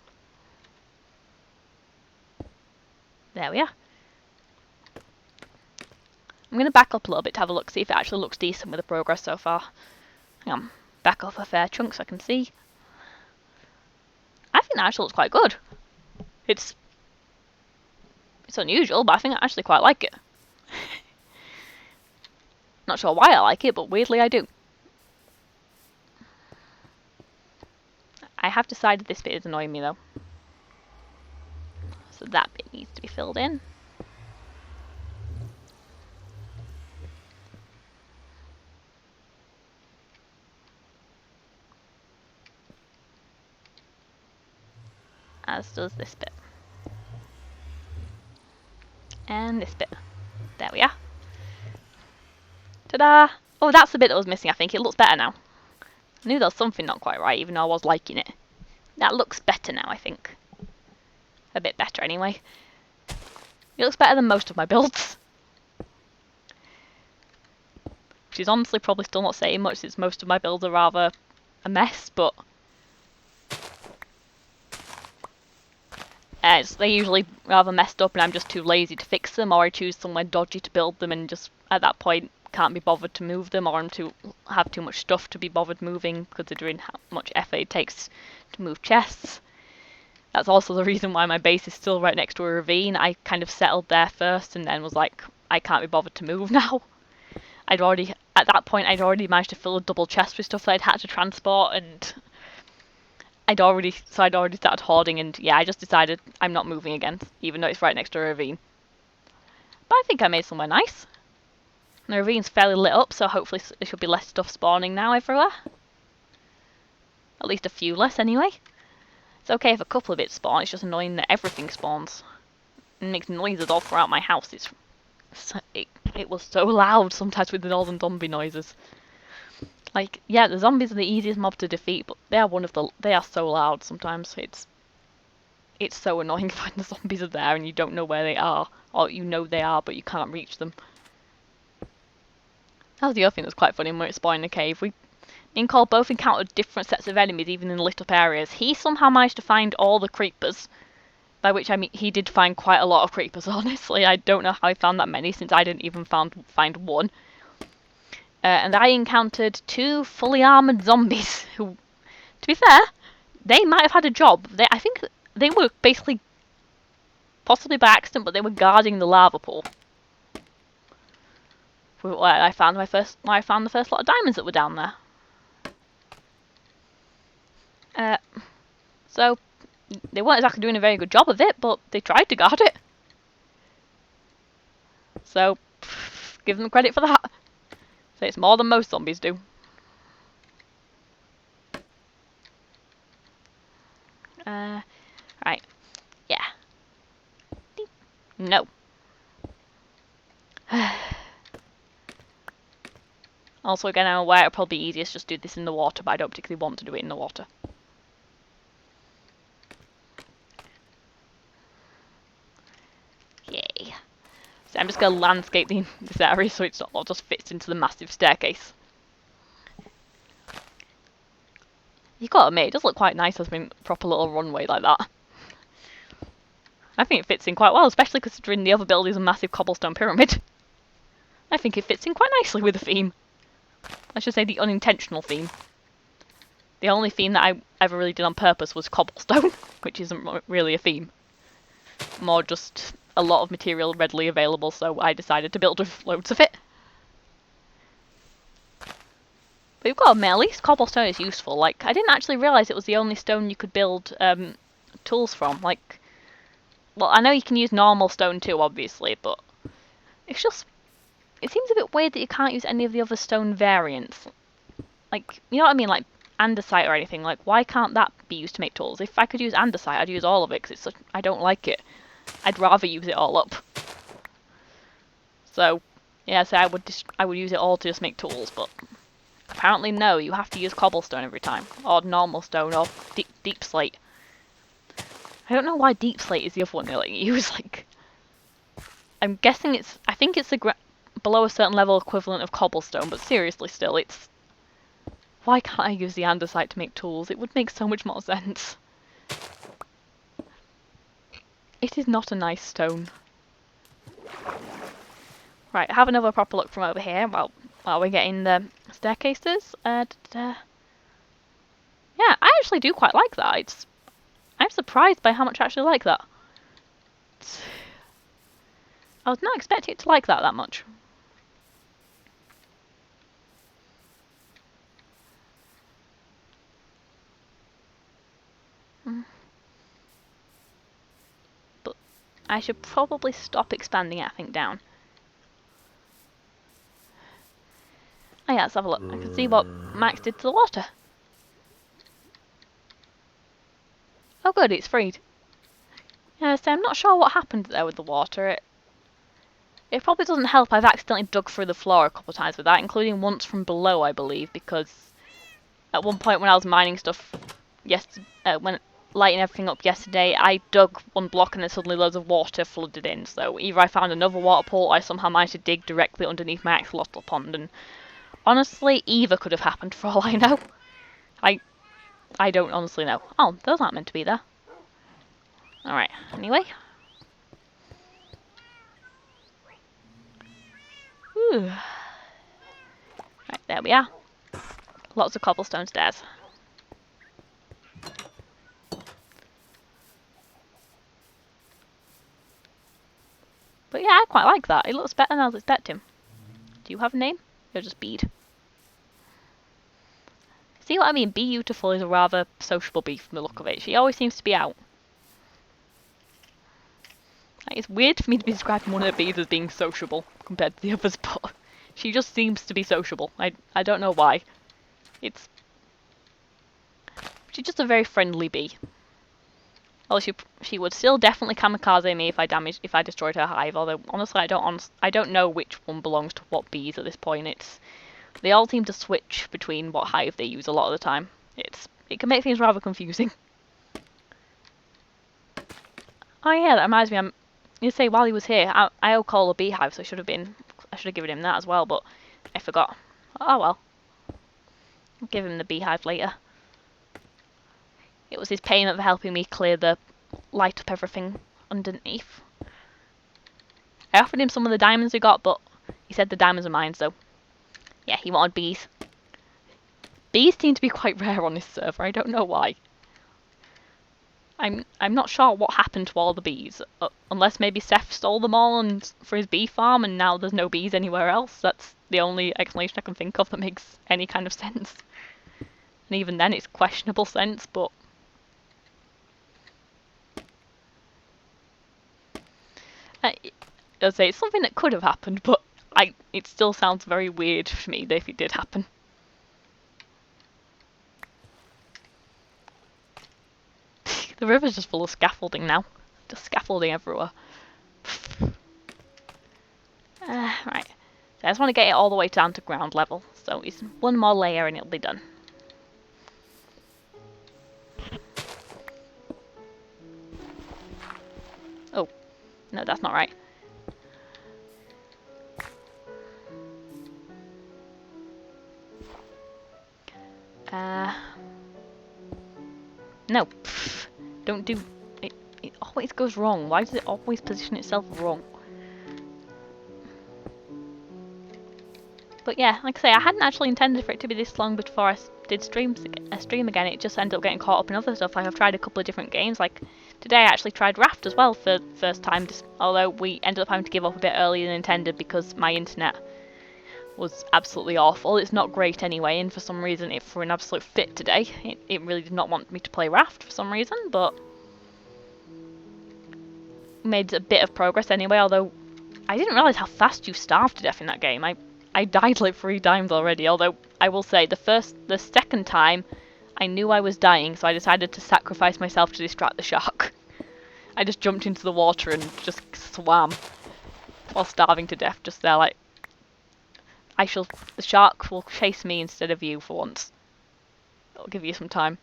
There we are. I'm going to back up a little bit to have a look, see if it actually looks decent with the progress so far. Hang on, back up a fair chunk so I can see. I think that actually looks quite good. It's unusual, but I think I actually quite like it. Not sure why I like it, but weirdly I do. I have decided this bit is annoying me though. So that bit needs to be filled in. As does this bit. And this bit. There we are. Ta-da! Oh, that's the bit that was missing, I think. It looks better now. I knew there was something not quite right, even though I was liking it. That looks better now, I think. A bit better, anyway. It looks better than most of my builds. Which is honestly probably still not saying much, since most of my builds are rather a mess, but... they're usually rather messed up and I'm just too lazy to fix them, or I choose somewhere dodgy to build them and just, at that point, can't be bothered to move them, or I'm have too much stuff to be bothered moving, considering how much effort it takes to move chests. That's also the reason why my base is still right next to a ravine. I kind of settled there first and then was like, I can't be bothered to move now. At that point, I'd already managed to fill a double chest with stuff that I'd had to transport, and I'd already started hoarding, and yeah, I just decided I'm not moving again, even though it's right next to a ravine. But I think I made somewhere nice. And the ravine's fairly lit up, so hopefully there should be less stuff spawning now everywhere. At least a few less, anyway. It's okay if a couple of it spawn, it's just annoying that everything spawns. It makes noises all throughout my house. It was so loud sometimes with the northern zombie noises. Like, yeah, the zombies are the easiest mob to defeat, but they are so loud sometimes. It's so annoying when the zombies are there and you don't know where they are, or you know they are but you can't reach them. That's the other thing that's quite funny when we're exploring the cave. Me and Cole both encountered different sets of enemies, even in lit up areas. He somehow managed to find all the creepers, by which I mean he did find quite a lot of creepers, honestly. I don't know how he found that many, since I didn't even find one. And I encountered 2 fully armoured zombies who, to be fair, they might have had a job. I think they were basically, possibly by accident, but they were guarding the lava pool. Where I found the first lot of diamonds that were down there. So they weren't exactly doing a very good job of it, but they tried to guard it. So give them credit for that. So it's more than most zombies do. Right. Yeah. No. Also, again, I'm aware it'll probably be easiest just do this in the water, but I don't particularly want to do it in the water. Yay. So I'm just going to landscape this area so it all just fits into the massive staircase. You've got to admit, it does look quite nice as a proper little runway like that. I think it fits in quite well, especially considering the other build is a massive cobblestone pyramid. I think it fits in quite nicely with the theme. I should say the unintentional theme. The only theme that I ever really did on purpose was cobblestone, which isn't really a theme. More just a lot of material readily available, so I decided to build with loads of it. But you've got to admit, at least cobblestone is useful. Like, I didn't actually realise it was the only stone you could build tools from. Like, well, I know you can use normal stone too, obviously, but it's just, it seems a bit weird that you can't use any of the other stone variants. Like, you know what I mean? Like, andesite or anything. Like, why can't that be used to make tools? If I could use andesite, I'd use all of it, because I don't like it. I'd rather use it all up. So, yeah, so I would use it all to just make tools, but apparently no, you have to use cobblestone every time, or normal stone, or deep slate. I don't know why deep slate is the other one they let you use. Like, I'm guessing I think it's the below a certain level equivalent of cobblestone, but seriously, still, why can't I use the andesite to make tools? It would make so much more sense. It is not a nice stone. Right, have another proper look from over here while we're getting the staircases. Yeah, I actually do quite like that. I'm surprised by how much I actually like that. I was not expecting it to like that much. I should probably stop expanding it, I think, down. Oh yeah, let's have a look. I can see what Max did to the water. Oh good, it's freed. Yeah, so I'm not sure what happened there with the water. It probably doesn't help I've accidentally dug through the floor a couple of times with that, including once from below, I believe, because at one point when I was mining stuff when lighting everything up yesterday, I dug one block and then suddenly loads of water flooded in. So either I found another water pool or I somehow managed to dig directly underneath my axolotl pond, and honestly, either could have happened for all I know. I don't honestly know. Oh, those aren't meant to be there. Alright, anyway. Whew. Right, there we are. Lots of cobblestone stairs. But yeah, I quite like that. It looks better than I was expecting. Do you have a name? You're just Bead. See what I mean? Beautiful is a rather sociable bee from the look of it. She always seems to be out. It's weird for me to be describing one of the bees as being sociable compared to the others, but she just seems to be sociable. I don't know why. She's just a very friendly bee. Well, she would still definitely kamikaze me if I destroyed her hive. Although honestly, I don't know which one belongs to what bees at this point. They all seem to switch between what hive they use a lot of the time. It can make things rather confusing. Oh yeah, that reminds me. You say while he was here, I owe Cole a beehive, so I should have given him that as well, but I forgot. Oh well. I'll give him the beehive later. It was his payment for helping me clear the light up everything underneath. I offered him some of the diamonds we got, but he said the diamonds are mine, so yeah, he wanted bees. Bees seem to be quite rare on this server. I don't know why. I'm not sure what happened to all the bees, unless maybe Seth stole them all for his bee farm, and now there's no bees anywhere else. That's the only explanation I can think of that makes any kind of sense. And even then, it's questionable sense, but I'd say it's something that could have happened, but it still sounds very weird to me if it did happen. The river's just full of scaffolding now. Just scaffolding everywhere. Right. So I just want to get it all the way down to ground level. So it's one more layer and it'll be done. Oh. No, that's not right. No. Don't do... It always goes wrong. Why does it always position itself wrong? But yeah, like I say, I hadn't actually intended for it to be this long before I did stream again. It just ended up getting caught up in other stuff. I've tried a couple of different games. Like today I actually tried Raft as well for the first time, although we ended up having to give up a bit earlier than intended because my internet was absolutely awful. It's not great anyway, and for some reason it threw an absolute fit today. It really did not want me to play Raft for some reason, but made a bit of progress anyway, although I didn't realise how fast you starve to death in that game. I died like 3 times already, although I will say the second time I knew I was dying, so I decided to sacrifice myself to distract the shark. I just jumped into the water and just swam while starving to death just there, like, the shark will chase me instead of you for once. It'll give you some time.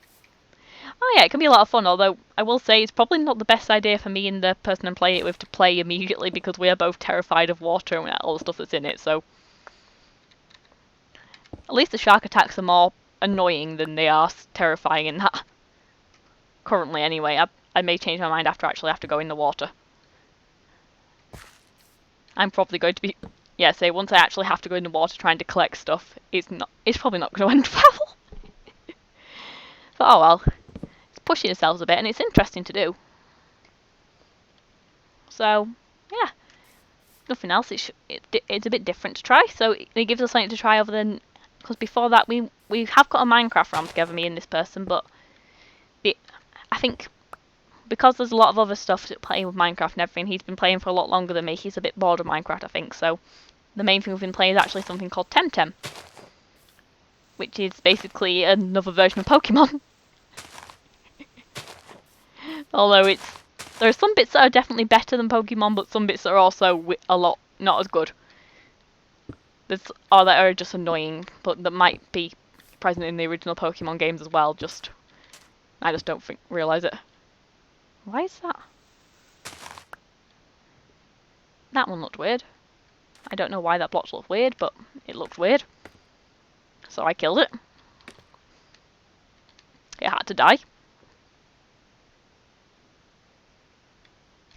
Oh yeah, it can be a lot of fun, although I will say it's probably not the best idea for me and the person I'm playing it with to play immediately because we are both terrified of water and all the stuff that's in it, so... At least the shark attacks are more annoying than they are terrifying in that. Currently, anyway. I may change my mind after I actually have to go in the water. I'm probably going to be... Yeah, say, once I actually have to go in the water trying to collect stuff, it's probably not going to end well. But oh well. It's pushing itself a bit, and it's interesting to do. So, yeah. Nothing else. It's a bit different to try, so it gives us something to try other than... Because before that, we have got a Minecraft round together, me and this person, but I think because there's a lot of other stuff playing with Minecraft and everything, he's been playing for a lot longer than me. He's a bit bored of Minecraft, I think, so the main thing we've been playing is actually something called Temtem, which is basically another version of Pokemon. Although there are some bits that are definitely better than Pokemon, but some bits that are also a lot not as good. That are just annoying, but that might be present in the original Pokemon games as well. I just don't realise it. Why is that? That one looked weird. I don't know why that block looked weird, but it looked weird. So I killed it. It had to die.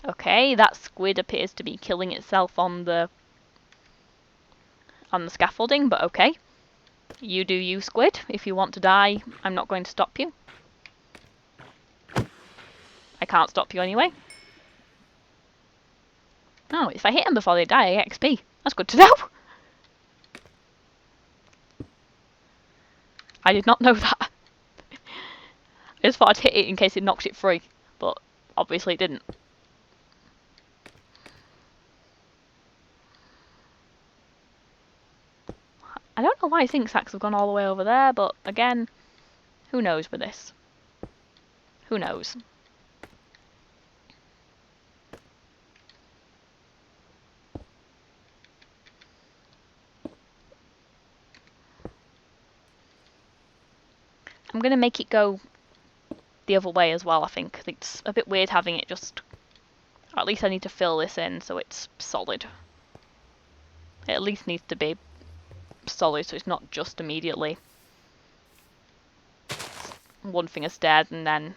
Okay, that squid appears to be killing itself on the scaffolding, but okay. You do you, squid. If you want to die, I'm not going to stop you. I can't stop you anyway. Oh, if I hit them before they die, I get XP. That's good to know. I did not know that. I just thought I'd hit it in case it knocked it free, but obviously it didn't. I don't know why zinc sacks have gone all the way over there, but again, who knows with this? Who knows? I'm going to make it go the other way as well, I think. It's a bit weird having it just... Or at least I need to fill this in so it's solid. It at least needs to be solid so it's not just immediately one thing of stairs and then...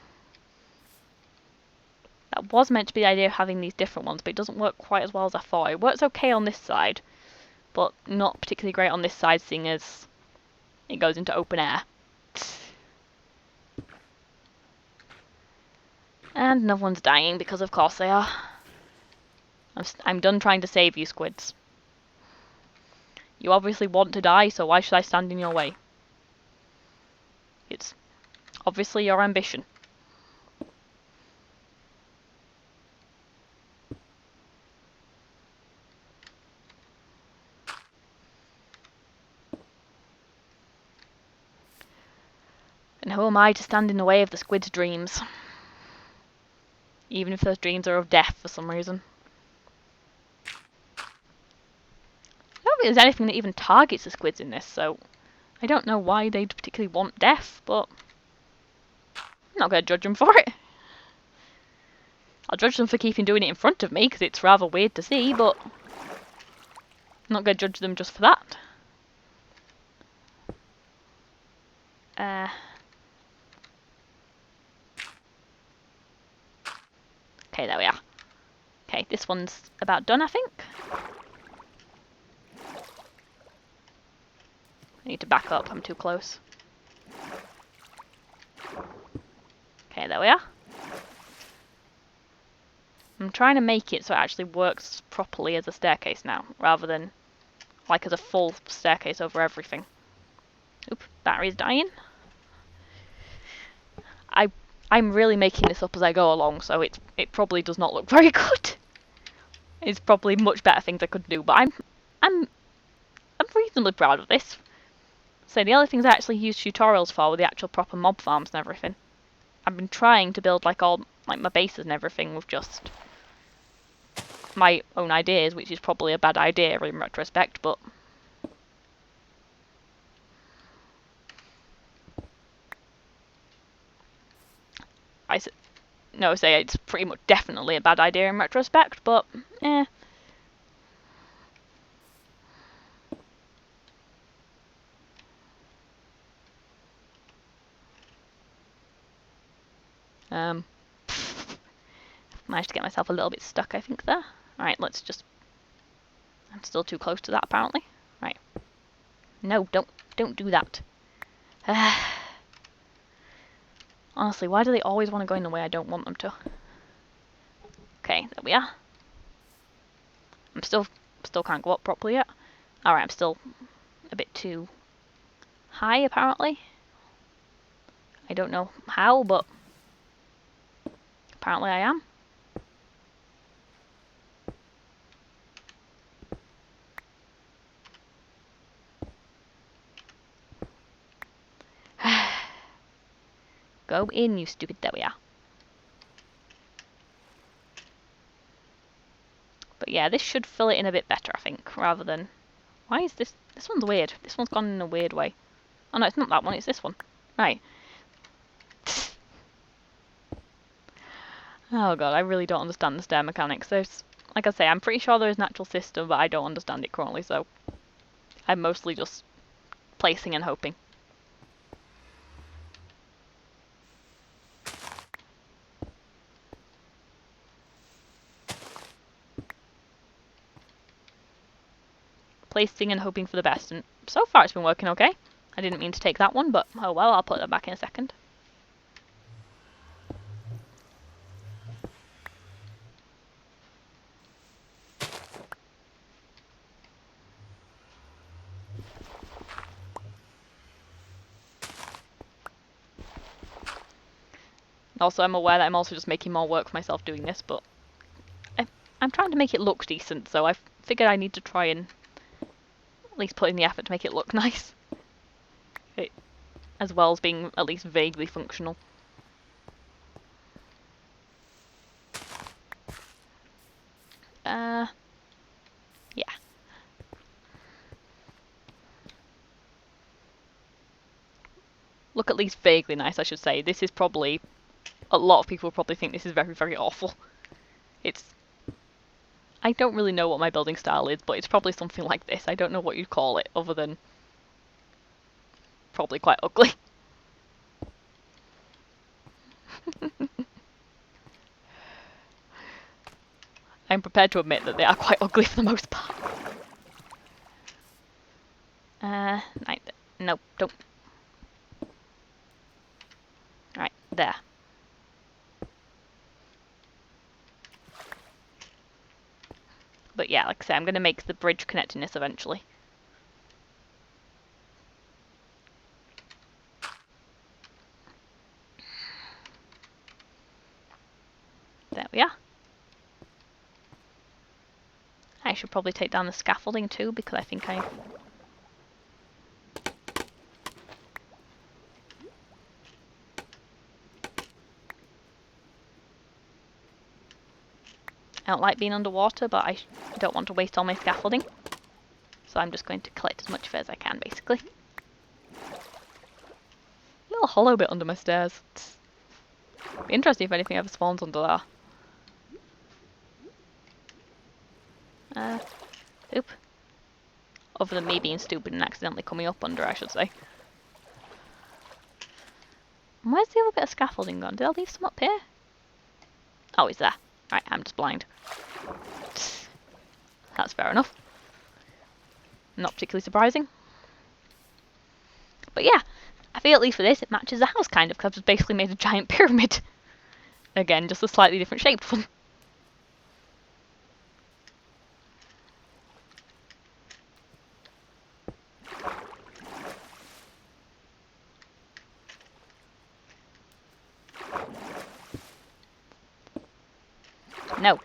That was meant to be the idea of having these different ones, but it doesn't work quite as well as I thought. It works okay on this side, but not particularly great on this side, seeing as it goes into open air. And no one's dying, because of course they are. I'm done trying to save you, squids. You obviously want to die, so why should I stand in your way? It's obviously your ambition. And who am I to stand in the way of the squid's dreams? Even if those dreams are of death for some reason. I don't think there's anything that even targets the squids in this, so I don't know why they'd particularly want death, but I'm not going to judge them for it. I'll judge them for keeping doing it in front of me, because it's rather weird to see, but I'm not going to judge them just for that. Okay, there we are. Okay, this one's about done, I think. I need to back up, I'm too close. Okay, there we are. I'm trying to make it so it actually works properly as a staircase now, rather than like as a full staircase over everything. Oop, battery's dying. I'm really making this up as I go along, so it probably does not look very good. It's probably much better things I could do, but I'm reasonably proud of this. So the other things I actually use tutorials for were the actual proper mob farms and everything. I've been trying to build like my bases and everything with just my own ideas, which is probably a bad idea in retrospect, but say it's pretty much definitely a bad idea in retrospect, but eh. Managed to get myself a little bit stuck, I think, there. Alright, let's just... I'm still too close to that, apparently. Right. No, don't do that. Honestly, why do they always want to go in the way I don't want them to? Okay, there we are. I'm still can't go up properly yet. Alright, I'm still a bit too high, apparently. I don't know how, but Apparently I am. Go in, you stupid. There we are. But yeah, this should fill it in a bit better, I think, rather than... Why is this... This one's weird. This one's gone in a weird way. Oh no, it's not that one, it's this one. Right. Oh god, I really don't understand the stair mechanics. There's... Like I say, I'm pretty sure there is an actual system, but I don't understand it currently, so... I'm mostly just placing and hoping. Placing and hoping for the best, and so far it's been working okay. I didn't mean to take that one, but oh well, I'll put that back in a second. Also, I'm aware that I'm also just making more work for myself doing this, but I'm trying to make it look decent, so I figured I need to try and at least put in the effort to make it look nice. As well as being at least vaguely functional. Yeah. Look at least vaguely nice, I should say. This is probably... A lot of people probably think this is very, very awful. It's... I don't really know what my building style is, but it's probably something like this. I don't know what you'd call it, other than... probably quite ugly. I'm prepared to admit that they are quite ugly for the most part. No, don't. Right, there. But yeah, like I say, I'm going to make the bridge connecting this eventually. There we are. I should probably take down the scaffolding too, because I think I don't like being underwater, but I don't want to waste all my scaffolding. So I'm just going to collect as much of it as I can, basically. A little hollow bit under my stairs. Be interesting if anything ever spawns under there. Oop. Other than me being stupid and accidentally coming up under, I should say. Where's the other bit of scaffolding gone? Did I leave some up here? Oh, it's there. Right, I'm just blind. That's fair enough. Not particularly surprising. But yeah, I feel at least for this it matches the house kind of, because I've just basically made a giant pyramid. Again, just a slightly different shaped one. No.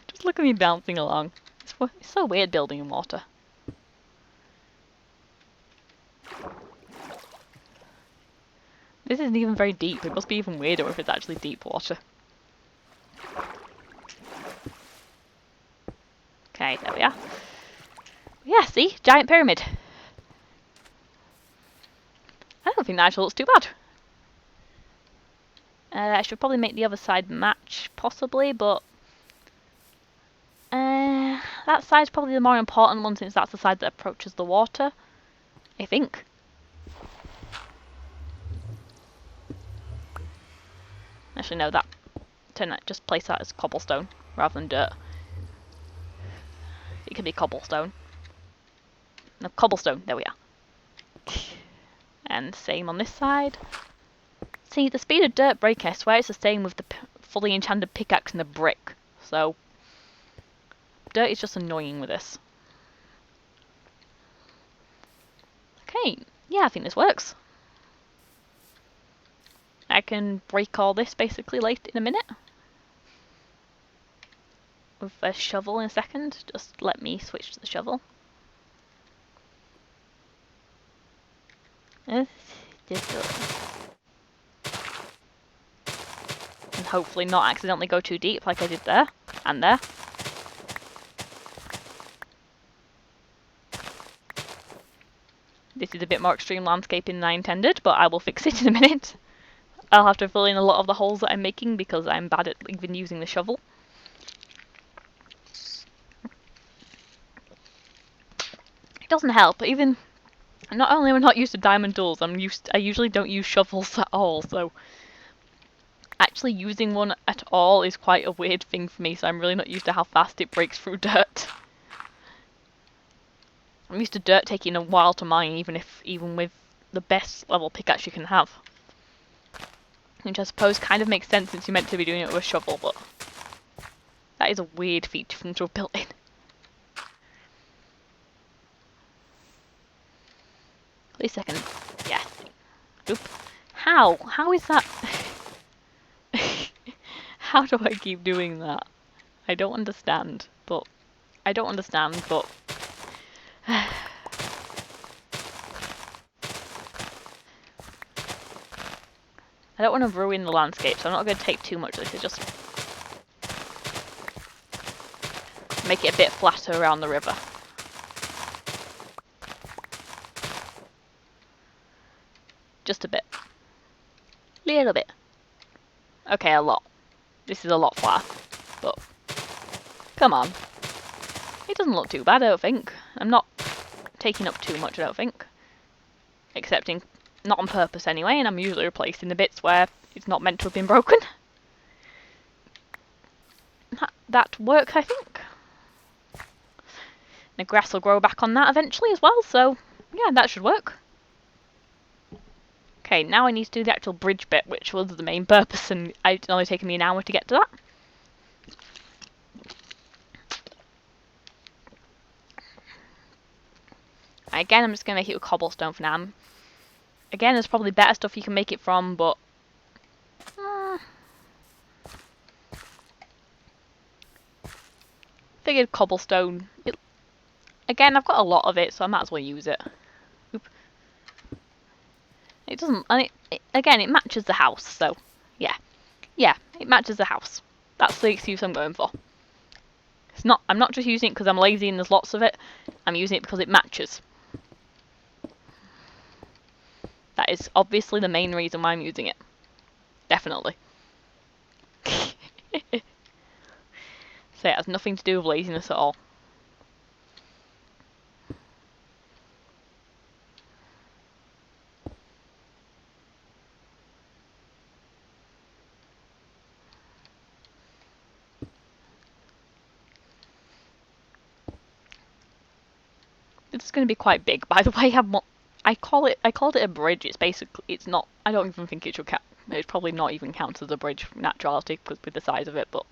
Just look at me bouncing along. It's so weird building in water. This isn't even very deep. It must be even weirder if it's actually deep water. Okay, there we are. Yeah, see? Giant pyramid. I don't think that actually looks too bad. I should probably make the other side match, possibly, but... that side's probably the more important one, since that's the side that approaches the water. I think. Actually, no, just place that as cobblestone, rather than dirt. It could be cobblestone. No, cobblestone, there we are. And same on this side. See, the speed of dirt break, I swear it's the same with the fully enchanted pickaxe and the brick. So, dirt is just annoying with this. Okay, yeah, I think this works. can break all this basically late in a minute. With a shovel in a second. Just let me switch to the shovel. And hopefully not accidentally go too deep like I did there and there. This is a bit more extreme landscaping than I intended, but I will fix it in a minute. I'll have to fill in a lot of the holes that I'm making because I'm bad at even using the shovel. It doesn't help. Even not only am I not used to diamond tools, I usually don't use shovels at all. So actually using one at all is quite a weird thing for me. So I'm really not used to how fast it breaks through dirt. I'm used to dirt taking a while to mine, even with the best level pickaxe you can have. Which I suppose kind of makes sense since you're meant to be doing it with a shovel, but that is a weird feature for them to have built in. Wait a second. Yes. Oop. How? How is that? How do I keep doing that? I don't understand, but... I don't understand, but... I don't want to ruin the landscape, so I'm not going to take too much of this. It's just... make it a bit flatter around the river. Just a bit. Little bit. Okay, a lot. This is a lot flatter, but... come on. It doesn't look too bad, I don't think. I'm not taking up too much, I don't think. Excepting, not on purpose anyway, and I'm usually replacing the bits where it's not meant to have been broken. That works, I think. The grass will grow back on that eventually as well, so yeah, that should work. Okay, now I need to do the actual bridge bit, which was the main purpose, and it's only taken me an hour to get to that. Again, I'm just going to make it with cobblestone for now. Again, there's probably better stuff you can make it from, but... figured cobblestone. Again, I've got a lot of it, so I might as well use it. Oop. It doesn't... and again, it matches the house, so... yeah. Yeah, it matches the house. That's the excuse I'm going for. It's not... I'm not just using it because I'm lazy and there's lots of it. I'm using it because it matches. That is obviously the main reason why I'm using it. Definitely. So it has nothing to do with laziness at all. This is going to be quite big, by the way. I called it a bridge. It's basically, it's not. I don't even think it should count. It's probably not even counts as a bridge from naturality because with the size of it, but.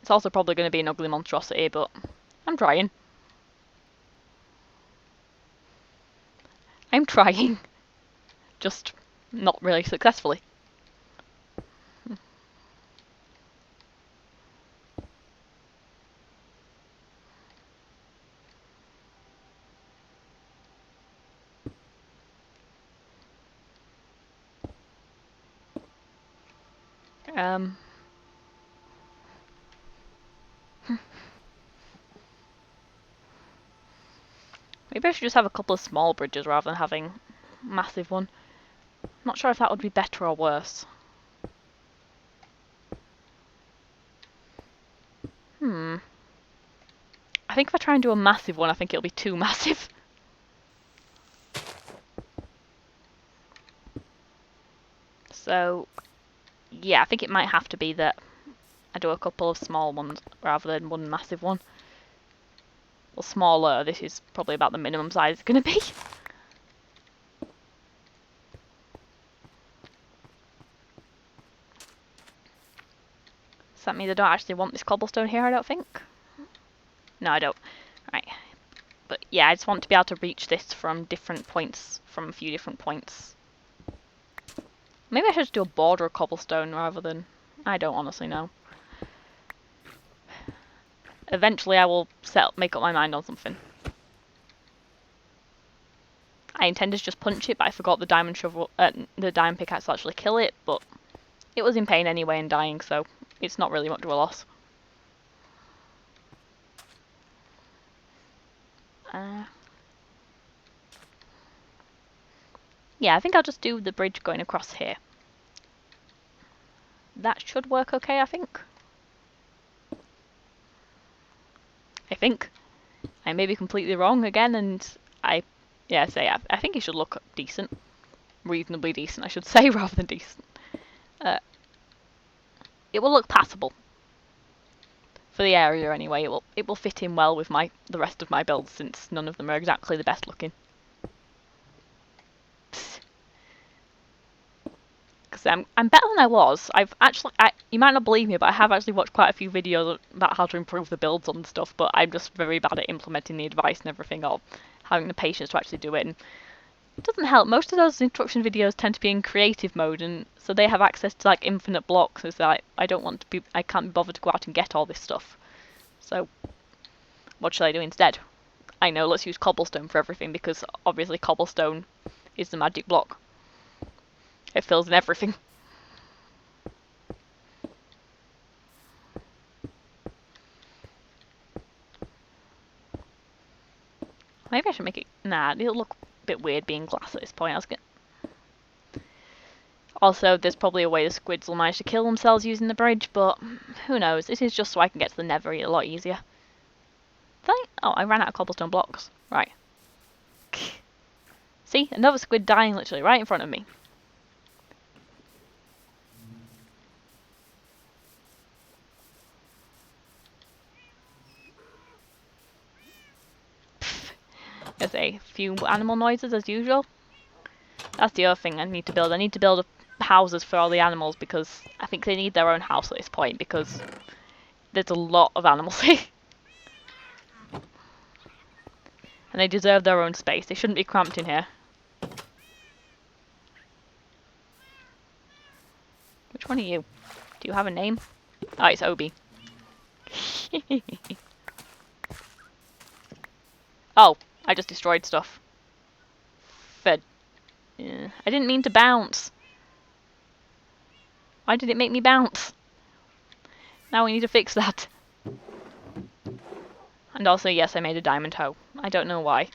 It's also probably going to be an ugly monstrosity, but I'm trying. I'm trying. Just not really successfully. Maybe I should just have a couple of small bridges rather than having a massive one. I'm not sure if that would be better or worse. I think if I try and do a massive one, I think it'll be too massive. So, yeah, I think it might have to be that I do a couple of small ones rather than one massive one. Well, smaller, this is probably about the minimum size it's going to be. Does that mean I don't actually want this cobblestone here, I don't think? No, I don't. Right. But yeah, I just want to be able to reach this from different points, from a few different points. Maybe I should just do a border of cobblestone rather than... I don't honestly know. Eventually I will make up my mind on something. I intended to just punch it, but I forgot the diamond shovel, the diamond pickaxe to actually kill it, but it was in pain anyway and dying, so it's not really much of a loss. Yeah, I think I'll just do the bridge going across here. That should work okay, I think. I may be completely wrong again, and I think it should look decent. Reasonably decent, I should say, rather than decent. It will look passable. For the area anyway, it will fit in well with the rest of my builds, since none of them are exactly the best looking. Because I'm better than I was. You might not believe me, but I have actually watched quite a few videos about how to improve the builds on stuff, but I'm just very bad at implementing the advice and everything, or having the patience to actually do it. And it doesn't help. Most of those instruction videos tend to be in creative mode, and so they have access to like infinite blocks. So like, I can't be bothered to go out and get all this stuff. So what should I do instead? I know, let's use cobblestone for everything, because obviously cobblestone is the magic block. It fills in everything. Maybe I should make it... Nah, it'll look a bit weird being glass at this point. Also, there's probably a way the squids will manage to kill themselves using the bridge, but who knows. This is just so I can get to the nether a lot easier. Oh, I ran out of cobblestone blocks. Right. See? Another squid dying literally right in front of me. There's a few animal noises as usual. That's the other thing I need to build. I need to build houses for all the animals, because I think they need their own house at this point, because there's a lot of animals here. And they deserve their own space. They shouldn't be cramped in here. Which one are you? Do you have a name? Oh, it's Obi. Oh, I just destroyed stuff. Fed. I didn't mean to bounce. Why did it make me bounce? Now we need to fix that. And also, yes, I made a diamond hoe. I don't know why.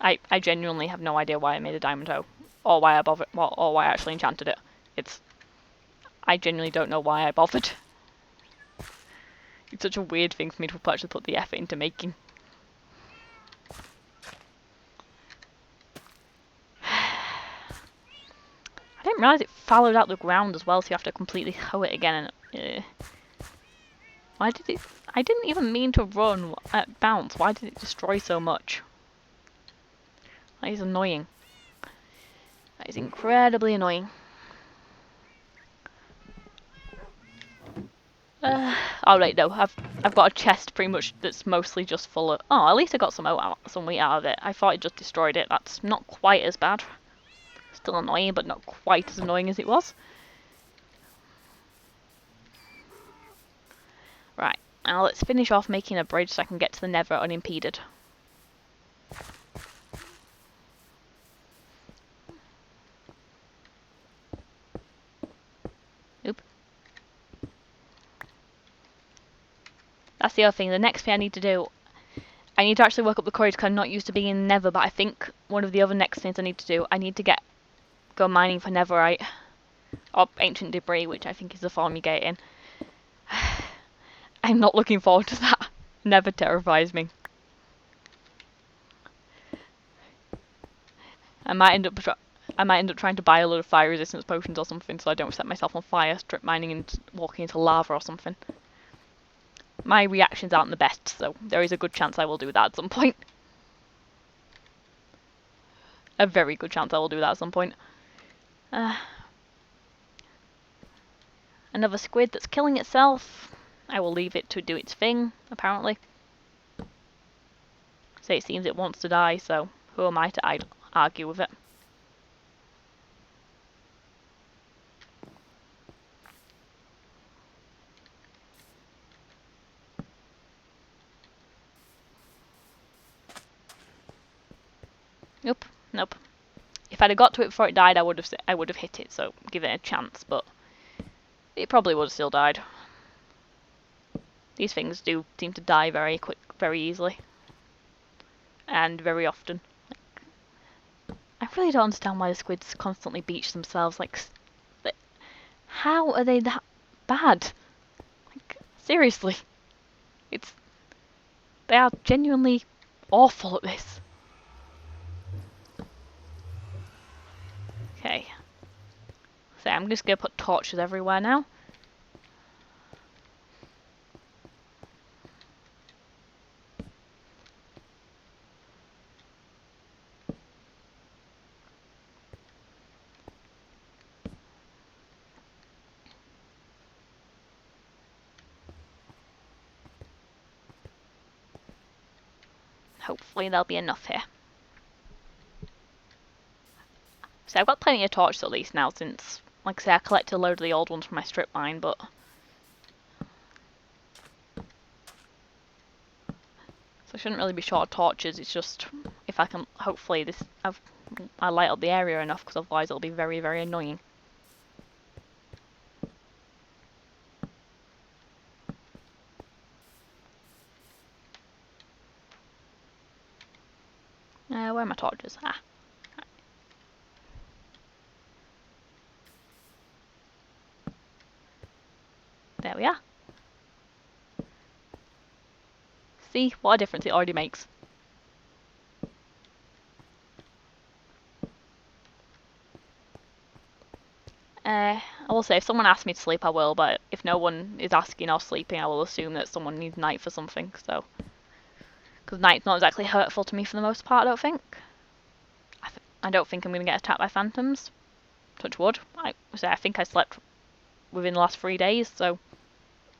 I genuinely have no idea why I made a diamond hoe. Or why I actually enchanted it. I genuinely don't know why I bothered. It's such a weird thing for me to actually put the effort into making. I didn't realise it followed out the ground as well, so you have to completely hoe it again. And why did it... I didn't even mean to run at bounce. Why did it destroy so much? That is annoying. That is incredibly annoying. Alright, no, I've got a chest pretty much that's mostly just full of... Oh, at least I got some wheat out of it. I thought it just destroyed it. That's not quite as bad. Still annoying, but not quite as annoying as it was. Right, now let's finish off making a bridge so I can get to the nether unimpeded. Oop. That's the other thing. The next thing I need to do, I need to actually work up the courage because I'm not used to being in nether, but I think one of the other next things I need to do, I need to go mining for netherite. Or ancient debris, which I think is the form you get in. I'm not looking forward to that. Nether terrifies me. I might end up trying to buy a load of fire resistance potions or something so I don't set myself on fire, strip mining and walking into lava or something. My reactions aren't the best, so there is a good chance I will do that at some point. A very good chance I will do that at some point. Another squid that's killing itself. I will leave it to do its thing, apparently. say, it seems it wants to die, so who am I to argue with it? Nope, nope. If I'd have got to it before it died, I would have hit it, so give it a chance, but it probably would have still died. These things do seem to die very easily. And very often. I really don't understand why the squids constantly beach themselves. Like, how are they that bad? Like, seriously. They are genuinely awful at this. Okay. So I'm just going to put torches everywhere now. Hopefully there'll be enough here. So I've got plenty of torches at least now since, like I say, I collected a load of the old ones from my strip mine, but... So I shouldn't really be short of torches, it's just if I can, hopefully I light up the area enough, because otherwise it'll be very, very annoying. Where are my torches? Ah. There we are. See, what a difference it already makes. I will say, if someone asks me to sleep, I will, but if no one is asking or sleeping, I will assume that someone needs night for something, so... Because night's not exactly hurtful to me for the most part, I don't think. I don't think I'm going to get attacked by phantoms. Touch wood. I think I slept within the last 3 days, so...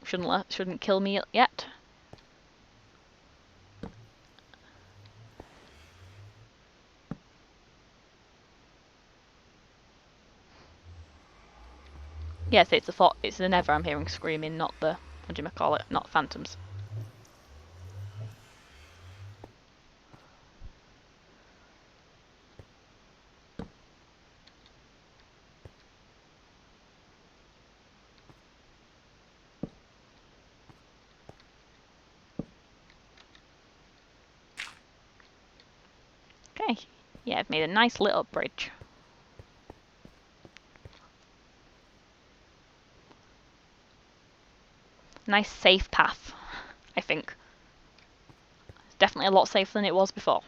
Shouldn't kill me yet. Yes, it's the nether I'm hearing screaming, not the... What do you call it? Not phantoms. Okay. Yeah, I've made a nice little bridge. Nice safe path, I think. It's definitely a lot safer than it was before.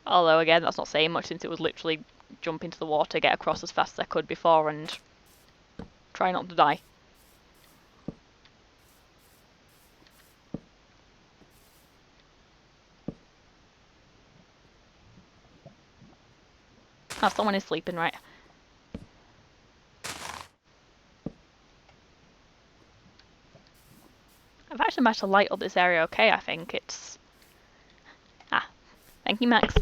Although, again, that's not saying much since it was literally jump into the water, get across as fast as I could before, and try not to die. Oh, someone is sleeping, right? I've actually managed to light up this area okay, I think. It's... Ah, thank you, Max.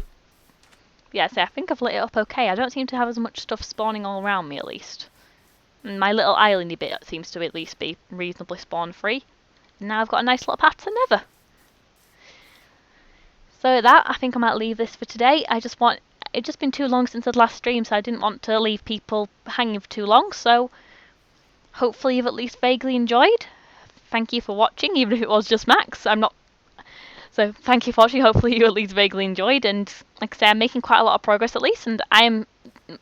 Yeah, so I think I've lit it up okay. I don't seem to have as much stuff spawning all around me, at least. And my little islandy bit seems to at least be reasonably spawn-free. And now I've got a nice little path to Nether. So at that, I think I might leave this for today. It's just been too long since the last stream, so I didn't want to leave people hanging for too long, so hopefully you've at least vaguely enjoyed. Thank you for watching, even if it was just Max. So thank you for watching, hopefully you at least vaguely enjoyed, and like I say, I'm making quite a lot of progress at least, and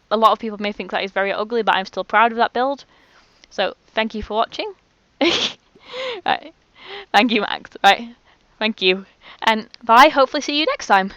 a lot of people may think that is very ugly, but I'm still proud of that build. So thank you for watching. Right. Thank you, Max. Right. Thank you. And bye, hopefully see you next time.